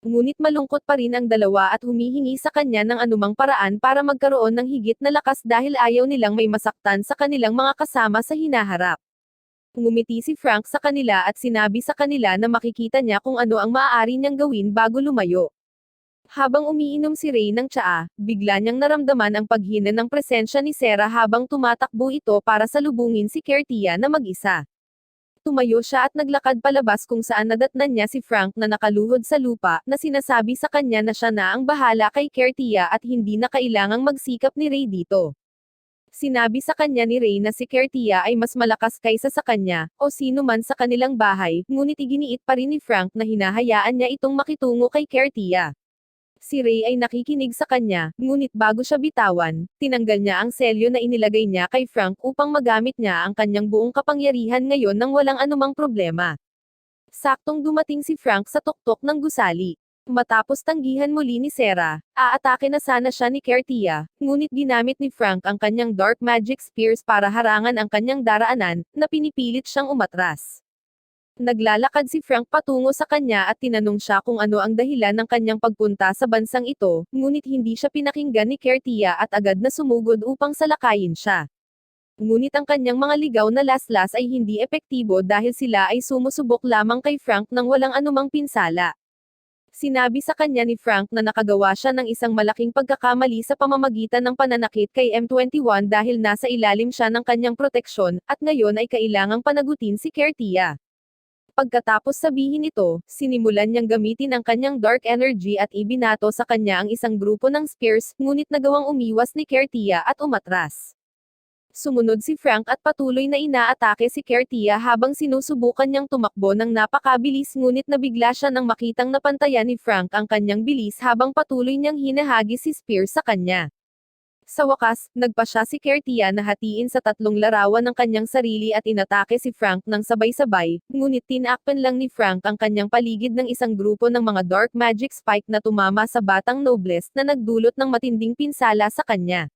Ngunit malungkot pa rin ang dalawa at humihingi sa kanya ng anumang paraan para magkaroon ng higit na lakas dahil ayaw nilang may masaktan sa kanilang mga kasama sa hinaharap. Ngumiti si Frank sa kanila at sinabi sa kanila na makikita niya kung ano ang maaari niyang gawin bago lumayo. Habang umiinom si Ray ng tsaa, bigla niyang naramdaman ang paghina ng presensya ni Sarah habang tumatakbo ito para salubungin si Kertia na mag-isa. Tumayo siya at naglakad palabas kung saan nadatnan niya si Frank na nakaluhod sa lupa, na sinasabi sa kanya na siya na ang bahala kay Kertia at hindi na kailangang magsikap ni Ray dito. Sinabi sa kanya ni Ray na si Kertia ay mas malakas kaysa sa kanya, o sino man sa kanilang bahay, ngunit iginiit pa rin ni Frank na hinahayaan niya itong makitungo kay Kertia. Si Ray ay nakikinig sa kanya, ngunit bago siya bitawan, tinanggal niya ang selyo na inilagay niya kay Frank upang magamit niya ang kanyang buong kapangyarihan ngayon nang walang anumang problema. Saktong dumating si Frank sa tuktok ng gusali. Matapos tanggihan muli ni Sarah, aatake na sana siya ni Kertia, ngunit ginamit ni Frank ang kanyang Dark Magic Spears para harangan ang kanyang daraanan, na pinipilit siyang umatras. Naglalakad si Frank patungo sa kanya at tinanong siya kung ano ang dahilan ng kanyang pagpunta sa bansang ito, ngunit hindi siya pinakinggan ni Kertia at agad na sumugod upang salakayin siya. Ngunit ang kanyang mga ligaw na laslas ay hindi epektibo dahil sila ay sumusubok lamang kay Frank nang walang anumang pinsala. Sinabi sa kanya ni Frank na nakagawa siya ng isang malaking pagkakamali sa pamamagitan ng pananakit kay M21 dahil nasa ilalim siya ng kanyang proteksyon, at ngayon ay kailangang panagutin si Kertia. Pagkatapos sabihin ito, sinimulan niyang gamitin ang kanyang dark energy at ibinato sa kanya ang isang grupo ng spears, ngunit nagawang umiwas ni Kertia at umatras. Sumunod si Frank at patuloy na inaatake si Kertia habang sinusubukan niyang tumakbo ng napakabilis, ngunit nabigla siya nang makitang napantayan ni Frank ang kanyang bilis habang patuloy niyang hinahagis si spear sa kanya. Sa wakas, nagpa siya si Kertia na hatiin sa tatlong larawan ng kanyang sarili at inatake si Frank ng sabay-sabay, ngunit tinakpan lang ni Frank ang kanyang paligid ng isang grupo ng mga dark magic spike na tumama sa batang nobles na nagdulot ng matinding pinsala sa kanya.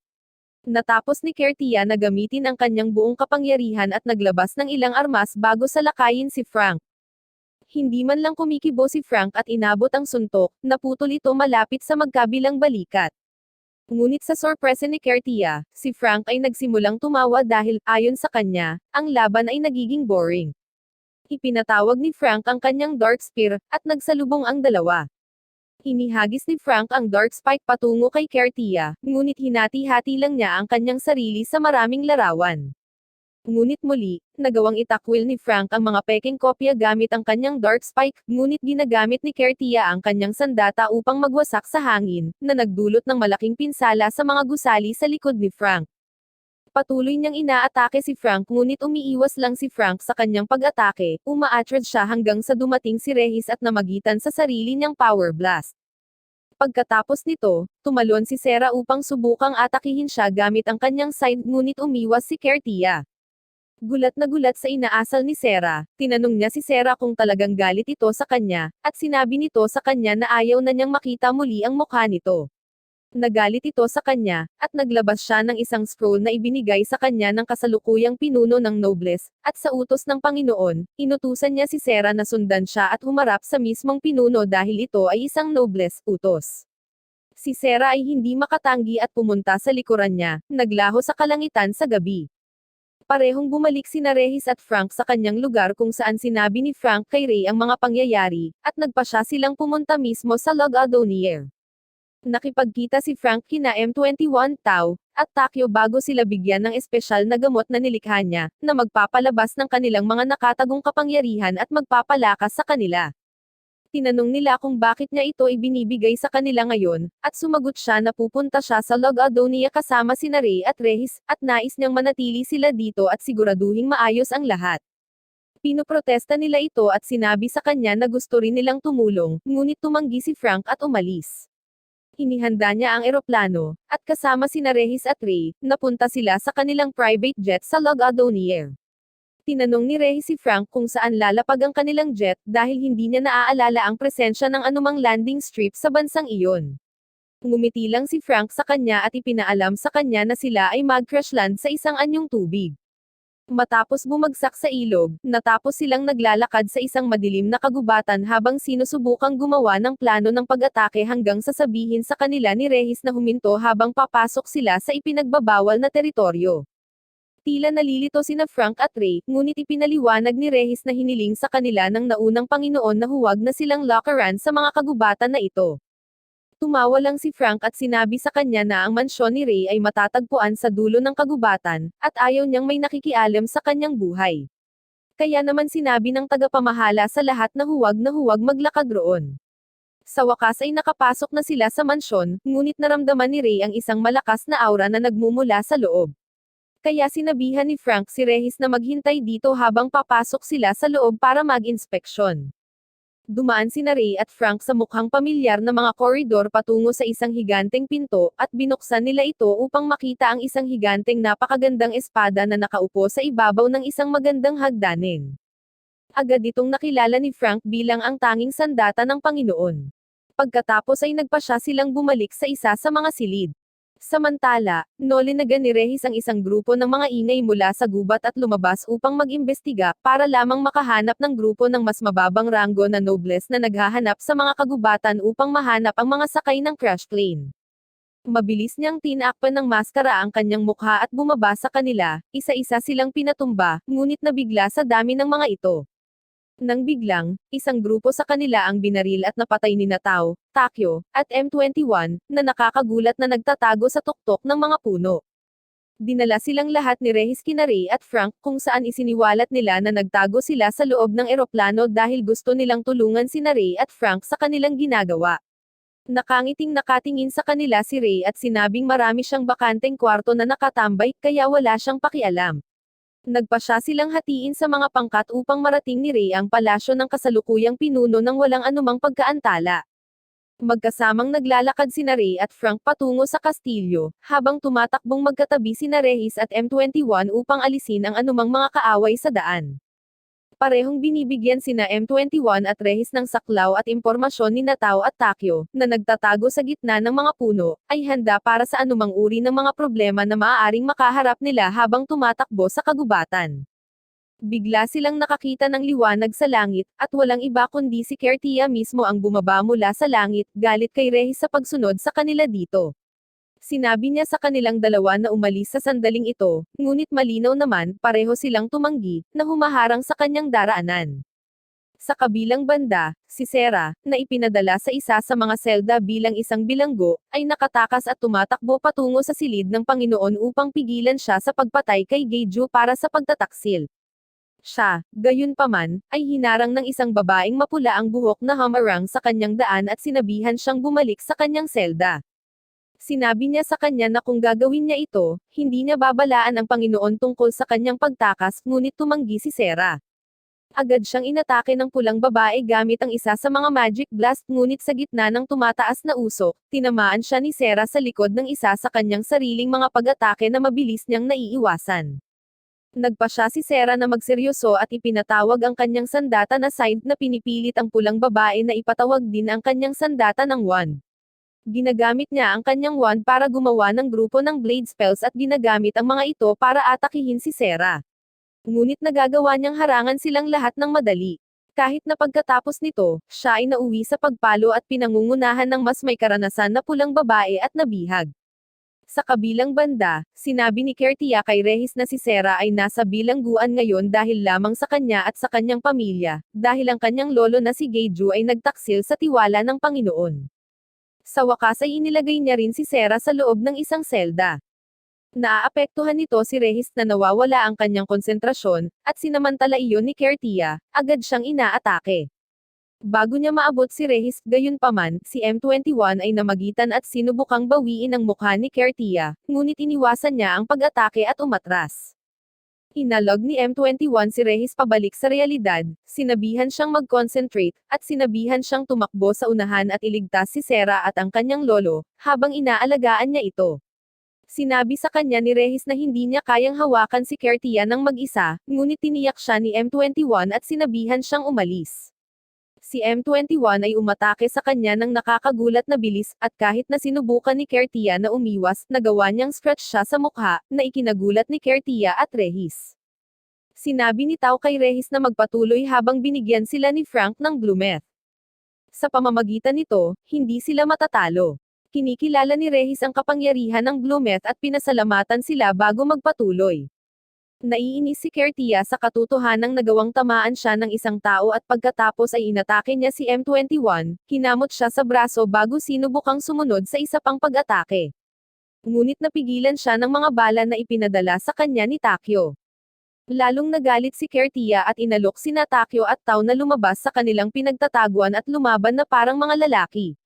Natapos ni Kertia na gamitin ang kanyang buong kapangyarihan at naglabas ng ilang armas bago salakayin si Frank. Hindi man lang kumikibo si Frank at inabot ang suntok, naputol ito malapit sa magkabilang balikat. Ngunit sa sorpresa ni Kertia, si Frank ay nagsimulang tumawa dahil, ayon sa kanya, ang laban ay nagiging boring. Ipinatawag ni Frank ang kanyang Dark Spear, at nagsalubong ang dalawa. Inihagis ni Frank ang Dark Spike patungo kay Kertia, ngunit hinati-hati lang niya ang kanyang sarili sa maraming larawan. Ngunit muli, nagawang itakwil ni Frank ang mga peking kopya gamit ang kanyang Dark Spike, ngunit ginagamit ni Kertia ang kanyang sandata upang magwasak sa hangin, na nagdulot ng malaking pinsala sa mga gusali sa likod ni Frank. Patuloy niyang inaatake si Frank ngunit umiiwas lang si Frank sa kanyang pag-atake, umaatras siya hanggang sa dumating si Regis at namagitan sa sarili niyang power blast. Pagkatapos nito, tumalon si Sarah upang subukang atakihin siya gamit ang kanyang side, ngunit umiwas si Kertia. Gulat na gulat sa inaasal ni Sarah, tinanong niya si Sarah kung talagang galit ito sa kanya, at sinabi nito sa kanya na ayaw na niyang makita muli ang mukha nito. Nagalit ito sa kanya, at naglabas siya ng isang scroll na ibinigay sa kanya ng kasalukuyang pinuno ng nobles, at sa utos ng Panginoon, inutusan niya si Sarah na sundan siya at humarap sa mismong pinuno dahil ito ay isang nobles utos. Si Sarah ay hindi makatanggi at pumunta sa likuran niya, naglaho sa kalangitan sa gabi. Parehong bumalik sina Regis at Frank sa kanyang lugar kung saan sinabi ni Frank kay Ray ang mga pangyayari, at nagpa siya silang pumunta mismo sa Log Adonier. Nakipagkita si Frank kina M21 Tao, at Takyo bago sila bigyan ng espesyal na gamot na nilikha niya, na magpapalabas ng kanilang mga nakatagong kapangyarihan at magpapalakas sa kanila. Tinanong nila kung bakit niya ito ibinibigay sa kanila ngayon, at sumagot siya na pupunta siya sa Log Adonia kasama sina Ray at Regis, at nais niyang manatili sila dito at siguraduhing maayos ang lahat. Pinoprotesta nila ito at sinabi sa kanya na gusto rin nilang tumulong, ngunit tumanggi si Frank at umalis. Inihanda niya ang eroplano, at kasama sina Regis at Ray, napunta sila sa kanilang private jet sa Log Adonier. Tinanong ni Regis si Frank kung saan lalapag ang kanilang jet dahil hindi niya naaalala ang presensya ng anumang landing strip sa bansang iyon. Ngumiti lang si Frank sa kanya at ipinaalam sa kanya na sila ay mag-crash land sa isang anyong tubig. Matapos bumagsak sa ilog, natapos silang naglalakad sa isang madilim na kagubatan habang sinusubukang gumawa ng plano ng pag-atake hanggang sasabihin sa kanila ni Regis na huminto habang papasok sila sa ipinagbabawal na teritoryo. Tila nalilito sina Frank at Ray, ngunit ipinaliwanag ni Regis na hiniling sa kanila ng naunang Panginoon na huwag na silang lockeran sa mga kagubatan na ito. Tumawa lang si Frank at sinabi sa kanya na ang mansyon ni Ray ay matatagpuan sa dulo ng kagubatan, at ayaw niyang may nakikialam sa kanyang buhay. Kaya naman sinabi ng tagapamahala sa lahat na huwag maglakad roon. Sa wakas ay nakapasok na sila sa mansyon, ngunit naramdaman ni Ray ang isang malakas na aura na nagmumula sa loob. Kaya sinabihan ni Frank si Regis na maghintay dito habang papasok sila sa loob para mag-inspeksyon. Dumaan sina Ray at Frank sa mukhang pamilyar na mga koridor patungo sa isang higanteng pinto, at binuksan nila ito upang makita ang isang higanteng napakagandang espada na nakaupo sa ibabaw ng isang magandang hagdanin. Agad itong nakilala ni Frank bilang ang tanging sandata ng Panginoon. Pagkatapos ay nagpa siya silang bumalik sa isa sa mga silid. Samantala, nolinagan ni Regis ang isang grupo ng mga ingay mula sa gubat at lumabas upang mag-imbestiga, para lamang makahanap ng grupo ng mas mababang ranggo na nobles na naghahanap sa mga kagubatan upang mahanap ang mga sakay ng crash plane. Mabilis niyang tinakpan ng maskara ang kanyang mukha at bumaba sa kanila, isa-isa silang pinatumba, ngunit nabigla sa dami ng mga ito. Nang biglang, isang grupo sa kanila ang binaril at napatay ni Tao, Takyo, at M21, na nakakagulat na nagtatago sa tuktok ng mga puno. Dinala silang lahat ni Regis kina Ray at Frank, kung saan isiniwalat nila na nagtago sila sa loob ng eroplano dahil gusto nilang tulungan sina Ray at Frank sa kanilang ginagawa. Nakangiting nakatingin sa kanila si Ray at sinabing marami siyang bakanteng kwarto na nakatambay, kaya wala siyang pakialam. Nagpa siya silang hatiin sa mga pangkat upang marating ni Ray ang palasyo ng kasalukuyang pinuno ng walang anumang pagkaantala. Magkasamang naglalakad sina Ray at Frank patungo sa kastilyo, habang tumatakbong magkatabi sina Regis at M21 upang alisin ang anumang mga kaaway sa daan. Parehong binibigyan sina M21 at Regis ng saklaw at impormasyon ni Tao at Takyo, na nagtatago sa gitna ng mga puno, ay handa para sa anumang uri ng mga problema na maaaring makaharap nila habang tumatakbo sa kagubatan. Bigla silang nakakita ng liwanag sa langit, at walang iba kundi si Kertia mismo ang bumaba mula sa langit, galit kay Regis sa pagsunod sa kanila dito. Sinabi niya sa kanilang dalawa na umalis sa sandaling ito, ngunit malinaw naman, pareho silang tumanggi, na humaharang sa kanyang daraanan. Sa kabilang banda, si Sera, na ipinadala sa isa sa mga selda bilang isang bilanggo, ay nakatakas at tumatakbo patungo sa silid ng Panginoon upang pigilan siya sa pagpatay kay Geiju para sa pagtataksil. Siya, gayunpaman, ay hinarang ng isang babaeng mapula ang buhok na humarang sa kanyang daan at sinabihan siyang bumalik sa kanyang selda. Sinabi niya sa kanya na kung gagawin niya ito, hindi niya babalaan ang Panginoon tungkol sa kanyang pagtakas, ngunit tumanggi si Sera. Agad siyang inatake ng pulang babae gamit ang isa sa mga magic blast, ngunit sa gitna ng tumataas na usok, tinamaan siya ni Sera sa likod ng isa sa kanyang sariling mga pag-atake na mabilis niyang naiiwasan. Nagpa siya si Sera na magseryoso at ipinatawag ang kanyang sandata na Saint na pinipilit ang pulang babae na ipatawag din ang kanyang sandata ng wand. Ginagamit niya ang kanyang wand para gumawa ng grupo ng blade spells at ginagamit ang mga ito para atakihin si Sera. Ngunit nagagawa niyang harangan silang lahat ng madali. Kahit na pagkatapos nito, siya ay nauwi sa pagpalo at pinangungunahan ng mas may karanasan na pulang babae at nabihag. Sa kabilang banda, sinabi ni Kertia kay Regis na si Sera ay nasa bilangguan ngayon dahil lamang sa kanya at sa kanyang pamilya, dahil ang kanyang lolo na si Geiju ay nagtaksil sa tiwala ng Panginoon. Sa wakas ay inilagay niya rin si Sera sa loob ng isang selda. Naaapektuhan nito si Regis na nawawala ang kanyang konsentrasyon, at sinamantala iyon ni Kertia, agad siyang inaatake. Bago niya maabot si Regis, gayunpaman, si M21 ay namagitan at sinubukang bawiin ang mukha ni Kertia, ngunit iniwasan niya ang pag-atake at umatras. Inalog ni M21 si Regis pabalik sa realidad, sinabihan siyang mag-concentrate, at sinabihan siyang tumakbo sa unahan at iligtas si Sera at ang kanyang lolo, habang inaalagaan niya ito. Sinabi sa kanya ni Regis na hindi niya kayang hawakan si Kertia ng mag-isa, ngunit tiniyak siya ni M21 at sinabihan siyang umalis. Si M21 ay umatake sa kanya ng nakakagulat na bilis, at kahit na sinubukan ni Kertia na umiwas, nagawa niyang scratch siya sa mukha, na ikinagulat ni Kertia at Regis. Sinabi ni Tao kay Regis na magpatuloy habang binigyan sila ni Frank ng blue meth. Sa pamamagitan nito, hindi sila matatalo. Kinikilala ni Regis ang kapangyarihan ng blue meth at pinasalamatan sila bago magpatuloy. Naiinis si Kertia sa katotohanang nagawang tamaan siya ng isang tao at pagkatapos ay inatake niya si M21, hinamot siya sa braso bago sinubukang sumunod sa isa pang pag-atake. Ngunit napigilan siya ng mga bala na ipinadala sa kanya ni Takyo. Lalong nagalit si Kertia at inalok sina Takyo at Tao na lumabas sa kanilang pinagtataguan at lumaban na parang mga lalaki.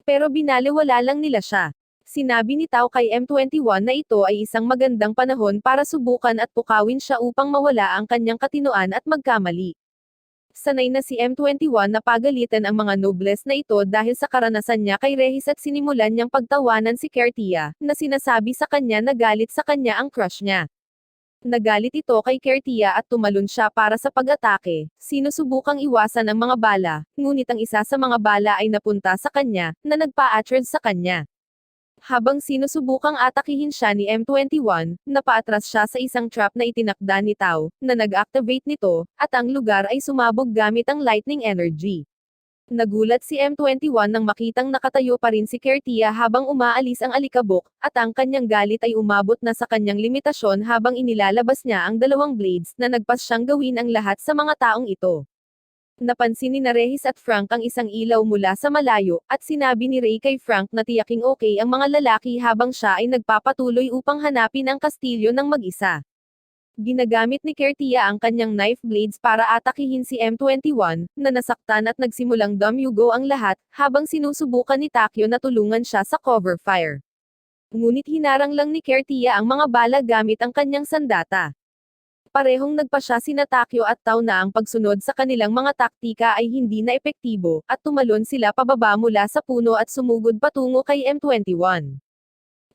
Pero binaliwala lang nila siya. Sinabi ni Tao kay M21 na ito ay isang magandang panahon para subukan at pukawin siya upang mawala ang kanyang katinoan at magkamali. Sanay na si M21 na pagalitan ang mga nobles na ito dahil sa karanasan niya kay Regis at sinimulan niyang pagtawanan si Kertia, na sinasabi sa kanya na galit sa kanya ang crush niya. Nagalit ito kay Kertia at tumalon siya para sa pag-atake, sinusubukang iwasan ang mga bala, ngunit ang isa sa mga bala ay napunta sa kanya, na nagpa-atras sa kanya. Habang sinusubukang atakihin siya ni M21, napaatras siya sa isang trap na itinakda ni Tao, na nag-activate nito, at ang lugar ay sumabog gamit ang lightning energy. Nagulat si M21 nang makitang nakatayo pa rin si Kertia habang umaalis ang alikabok, at ang kanyang galit ay umabot na sa kanyang limitasyon habang inilalabas niya ang dalawang blades, na nagpas siyang gawin ang lahat sa mga taong ito. Napansin ni Regis at Frank ang isang ilaw mula sa malayo, at sinabi ni Ray kay Frank na tiyaking okay ang mga lalaki habang siya ay nagpapatuloy upang hanapin ang kastilyo ng mag-isa. Ginagamit ni Kertia ang kanyang knife blades para atakihin si M21, na nasaktan at nagsimulang dumyugo ang lahat, habang sinusubukan ni Takyo na tulungan siya sa cover fire. Ngunit hinarang lang ni Kertia ang mga bala gamit ang kanyang sandata. Parehong nagpasya sina Takyo at Tao na ang pagsunod sa kanilang mga taktika ay hindi na epektibo, at tumalon sila pababa mula sa puno at sumugod patungo kay M21.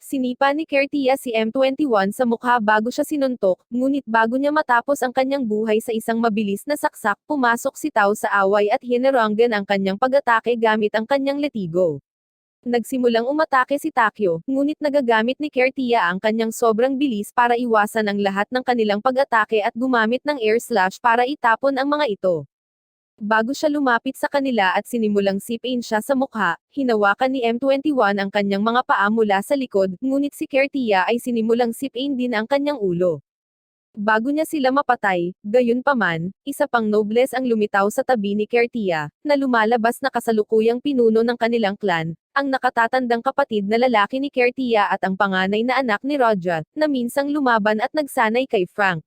Sinipa ni Kertia si M21 sa mukha bago siya sinuntok, ngunit bago niya matapos ang kanyang buhay sa isang mabilis na saksak, pumasok si Tao sa away at hinaranggan ang kanyang pag-atake gamit ang kanyang letigo. Nagsimulang umatake si Takyo, ngunit nagagamit ni Kertia ang kanyang sobrang bilis para iwasan ang lahat ng kanilang pag-atake at gumamit ng air slash para itapon ang mga ito. Bago siya lumapit sa kanila at sinimulang sipin siya sa mukha, hinawakan ni M21 ang kanyang mga paa mula sa likod, ngunit si Kertia ay sinimulang sipin din ang kanyang ulo. Bago niya sila mapatay, gayunpaman, isa pang nobles ang lumitaw sa tabi ni Kertia, na lumalabas na kasalukuyang pinuno ng kanilang clan, ang nakatatandang kapatid na lalaki ni Kertia at ang panganay na anak ni Roger, na minsang lumaban at nagsanay kay Frank.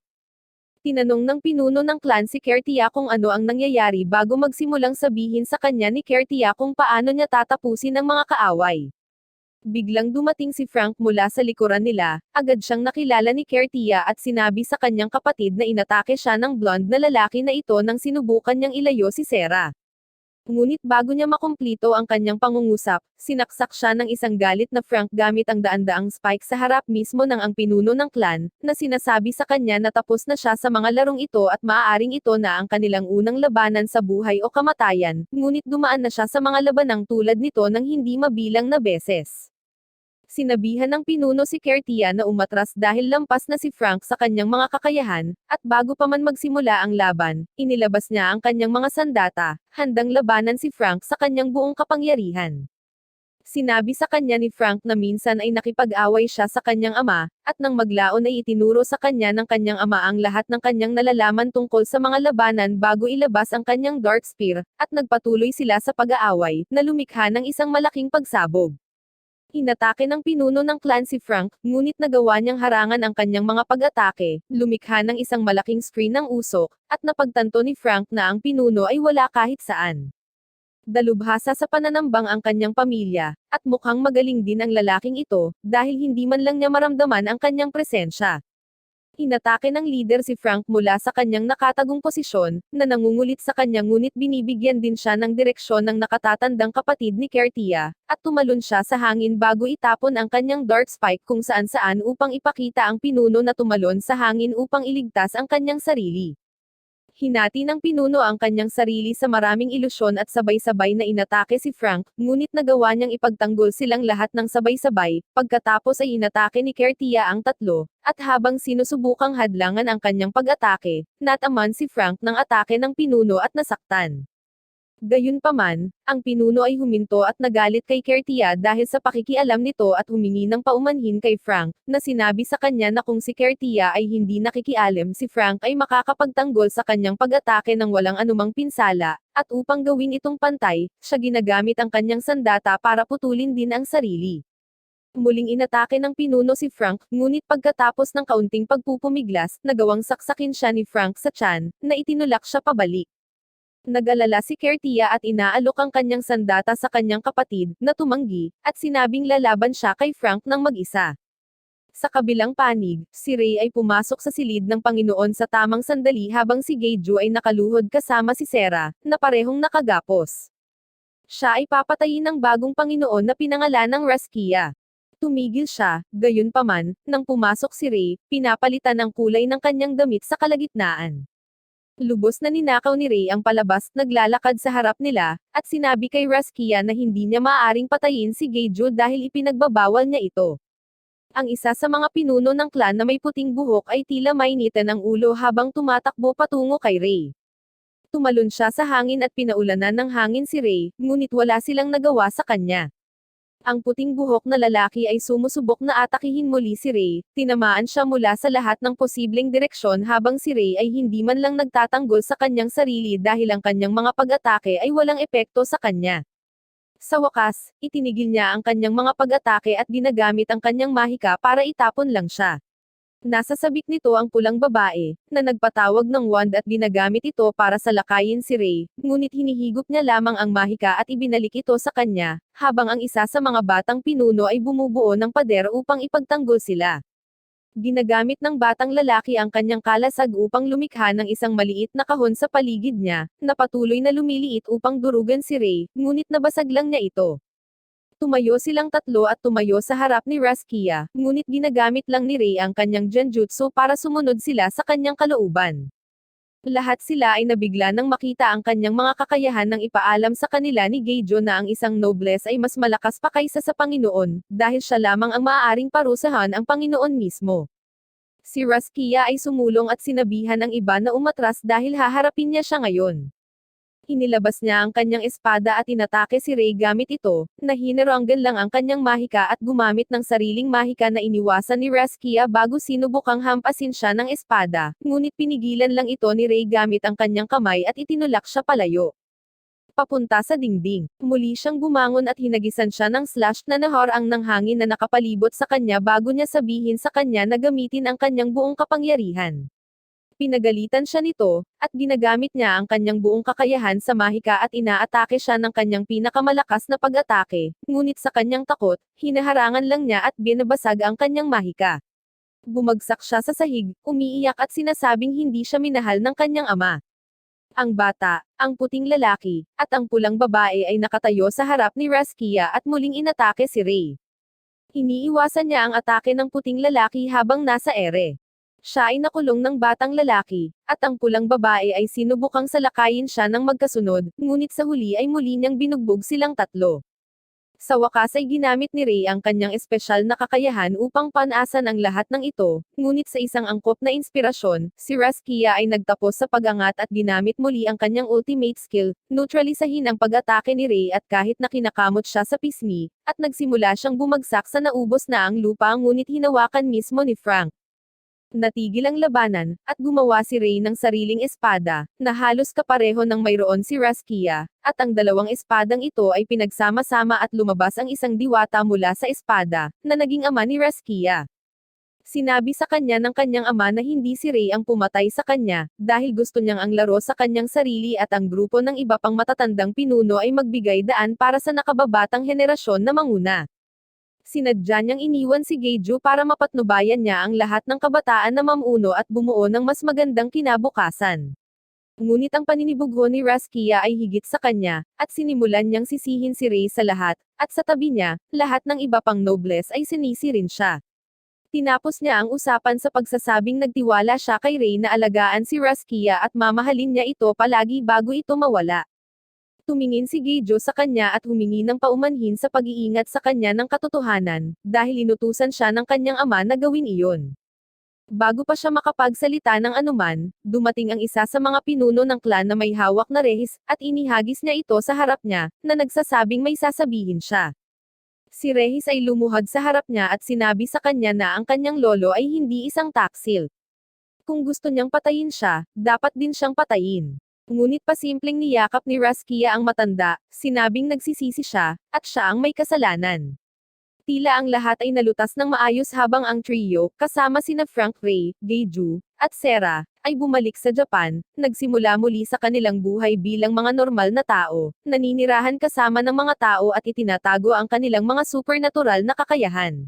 Tinanong ng pinuno ng clan si Kertia kung ano ang nangyayari bago magsimulang sabihin sa kanya ni Kertia kung paano niya tatapusin ang mga kaaway. Biglang dumating si Frank mula sa likuran nila, agad siyang nakilala ni Kertia at sinabi sa kanyang kapatid na inatake siya ng blonde na lalaki na ito nang sinubukan niyang ilayo si Sarah. Ngunit bago niya makumplito ang kanyang pangungusap, sinaksak siya ng isang galit na Frank gamit ang daan-daang spike sa harap mismo ng ang pinuno ng clan, na sinasabi sa kanya na tapos na siya sa mga larong ito at maaaring ito na ang kanilang unang labanan sa buhay o kamatayan, ngunit dumaan na siya sa mga labanang tulad nito ng hindi mabilang na beses. Sinabihan ng pinuno si Kertia na umatras dahil lampas na si Frank sa kanyang mga kakayahan, at bago pa man magsimula ang laban, inilabas niya ang kanyang mga sandata, handang labanan si Frank sa kanyang buong kapangyarihan. Sinabi sa kanya ni Frank na minsan ay nakipag-away siya sa kanyang ama, at nang maglaon ay itinuro sa kanya ng kanyang ama ang lahat ng kanyang nalalaman tungkol sa mga labanan bago ilabas ang kanyang Dark Spear, at nagpatuloy sila sa pag-aaway, na lumikha ng isang malaking pagsabog. Inatake ng pinuno ng clan si Frank, ngunit nagawa niyang harangan ang kanyang mga pag-atake, lumikha ng isang malaking screen ng usok, at napagtanto ni Frank na ang pinuno ay wala kahit saan. Dalubhasa sa pananambang ang kanyang pamilya, at mukhang magaling din ang lalaking ito, dahil hindi man lang niya maramdaman ang kanyang presensya. Inatake ng leader si Frank mula sa kanyang nakatagong posisyon, na nangungulit sa kanya ngunit binibigyan din siya ng direksyon ng nakatatandang kapatid ni Kertia, at tumalon siya sa hangin bago itapon ang kanyang dark spike kung saan-saan upang ipakita ang pinuno na tumalon sa hangin upang iligtas ang kanyang sarili. Hinati ng pinuno ang kanyang sarili sa maraming ilusyon at sabay-sabay na inatake si Frank, ngunit nagawa niyang ipagtanggol silang lahat ng sabay-sabay, pagkatapos ay inatake ni Kertia ang tatlo, at habang sinusubukang hadlangan ang kanyang pag-atake, nataman si Frank ng atake ng pinuno at nasaktan. Gayunpaman, ang pinuno ay huminto at nagalit kay Kertia dahil sa pakikialam nito at humingi ng paumanhin kay Frank, na sinabi sa kanya na kung si Kertia ay hindi nakikialam si Frank ay makakapagtanggol sa kanyang pag-atake ng walang anumang pinsala, at upang gawin itong pantay, siya ginagamit ang kanyang sandata para putulin din ang sarili. Muling inatake ng pinuno si Frank, ngunit pagkatapos ng kaunting pagpupumiglas, nagawang saksakin siya ni Frank sa tiyan, na itinulak siya pabalik. Nag-alala si Kertia at inaalok ang kanyang sandata sa kanyang kapatid, na tumanggi, at sinabing lalaban siya kay Frank ng mag-isa. Sa kabilang panig, si Ray ay pumasok sa silid ng Panginoon sa tamang sandali habang si Geiju ay nakaluhod kasama si Sera, na parehong nakagapos. Siya ay papatayin ng bagong Panginoon na pinangalan ng Raskia. Tumigil siya, gayunpaman, nang pumasok si Ray, pinapalitan ang kulay ng kanyang damit sa kalagitnaan. Lubos na ninakaw ni Ray ang palabas, naglalakad sa harap nila, at sinabi kay Raskia na hindi niya maaaring patayin si Geiju dahil ipinagbabawal niya ito. Ang isa sa mga pinuno ng clan na may puting buhok ay tila mainitan ang ulo habang tumatakbo patungo kay Ray. Tumalon siya sa hangin at pinaulanan ng hangin si Ray, ngunit wala silang nagawa sa kanya. Ang puting buhok na lalaki ay sumusubok na atakihin muli si Ray, tinamaan siya mula sa lahat ng posibleng direksyon habang si Ray ay hindi man lang nagtatanggol sa kanyang sarili dahil ang kanyang mga pag-atake ay walang epekto sa kanya. Sa wakas, itinigil niya ang kanyang mga pag-atake at ginagamit ang kanyang mahika para itapon lang siya. Nasa sabik nito ang pulang babae, na nagpatawag ng wand at ginagamit ito para salakayin si Ray, ngunit hinihigop niya lamang ang mahika at ibinalik ito sa kanya, habang ang isa sa mga batang pinuno ay bumubuo ng pader upang ipagtanggol sila. Ginagamit ng batang lalaki ang kanyang kalasag upang lumikha ng isang maliit na kahon sa paligid niya, na patuloy na lumiliit upang durugan si Ray, ngunit nabasag lang niya ito. Tumayo silang tatlo at tumayo sa harap ni Raskia, ngunit ginagamit lang ni Ray ang kanyang genjutsu para sumunod sila sa kanyang kalooban. Lahat sila ay nabigla nang makita ang kanyang mga kakayahan nang ipaalam sa kanila ni Geiju na ang isang nobles ay mas malakas pa kaysa sa Panginoon, dahil siya lamang ang maaaring parusahan ang Panginoon mismo. Si Raskia ay sumulong at sinabihan ang iba na umatras dahil haharapin niya siya ngayon. Inilabas niya ang kanyang espada at inatake si Ray gamit ito, na hineranggan lang ang kanyang mahika at gumamit ng sariling mahika na iniwasan ni Raskia bago sinubukang hampasin siya ng espada, ngunit pinigilan lang ito ni Ray gamit ang kanyang kamay at itinulak siya palayo. Papunta sa dingding. Muli siyang bumangon at hinagisan siya ng slash na nahorang ng hangin na nakapalibot sa kanya bago niya sabihin sa kanya na gamitin ang kanyang buong kapangyarihan. Pinagalitan siya nito, at ginagamit niya ang kanyang buong kakayahan sa mahika at inaatake siya ng kanyang pinakamalakas na pag-atake, ngunit sa kanyang takot, hinaharangan lang niya at binabasag ang kanyang mahika. Bumagsak siya sa sahig, umiiyak at sinasabing hindi siya minahal ng kanyang ama. Ang bata, ang puting lalaki, at ang pulang babae ay nakatayo sa harap ni Raskia at muling inatake si Ray. Iniiwasan niya ang atake ng puting lalaki habang nasa ere. Siya ay nakulong ng batang lalaki, at ang pulang babae ay sinubukang salakayin siya ng magkasunod, ngunit sa huli ay muli niyang binugbog silang tatlo. Sa wakas ay ginamit ni Ray ang kanyang espesyal na kakayahan upang panasan ang lahat ng ito, ngunit sa isang angkop na inspirasyon, si Raskia ay nagtapos sa pag-angat at ginamit muli ang kanyang ultimate skill, neutralisahin ang pag-atake ni Ray at kahit na kinakamot siya sa pisngi, at nagsimula siyang bumagsak sa naubos na ang lupa ngunit hinawakan mismo ni Frank. Natigil ang labanan, at gumawa si Ray ng sariling espada, na halos kapareho ng mayroon si Raskia, at ang dalawang espadang ito ay pinagsama-sama at lumabas ang isang diwata mula sa espada, na naging ama ni Raskia. Sinabi sa kanya ng kanyang ama na hindi si Ray ang pumatay sa kanya, dahil gusto niyang ang laro sa kanyang sarili at ang grupo ng iba pang matatandang pinuno ay magbigay daan para sa nakababatang henerasyon na manguna. Sinadya niyang iniwan si Geiju para mapatnubayan niya ang lahat ng kabataan na mamuno at bumuo ng mas magandang kinabukasan. Ngunit ang paninibugho ni Raskia ay higit sa kanya, at sinimulan niyang sisihin si Ray sa lahat, at sa tabi niya, lahat ng iba pang nobles ay sinisi rin siya. Tinapos niya ang usapan sa pagsasabing nagtiwala siya kay Ray na alagaan si Raskia at mamahalin niya ito palagi bago ito mawala. Tumingin si Geijo sa kanya at humingi ng paumanhin sa pag-iingat sa kanya ng katotohanan, dahil inutusan siya ng kanyang ama na gawin iyon. Bago pa siya makapagsalita ng anuman, dumating ang isa sa mga pinuno ng klan na may hawak na rehis, at inihagis niya ito sa harap niya, na nagsasabing may sasabihin siya. Si Rehis ay lumuhod sa harap niya at sinabi sa kanya na ang kanyang lolo ay hindi isang taksil. Kung gusto niyang patayin siya, dapat din siyang patayin. Ngunit pasimpleng niyakap ni Raskia ang matanda, sinabing nagsisisi siya, at siya ang may kasalanan. Tila ang lahat ay nalutas ng maayos habang ang trio, kasama sina Frank Ray, Geiju, at Sera, ay bumalik sa Japan, nagsimula muli sa kanilang buhay bilang mga normal na tao, naninirahan kasama ng mga tao at itinatago ang kanilang mga supernatural na kakayahan.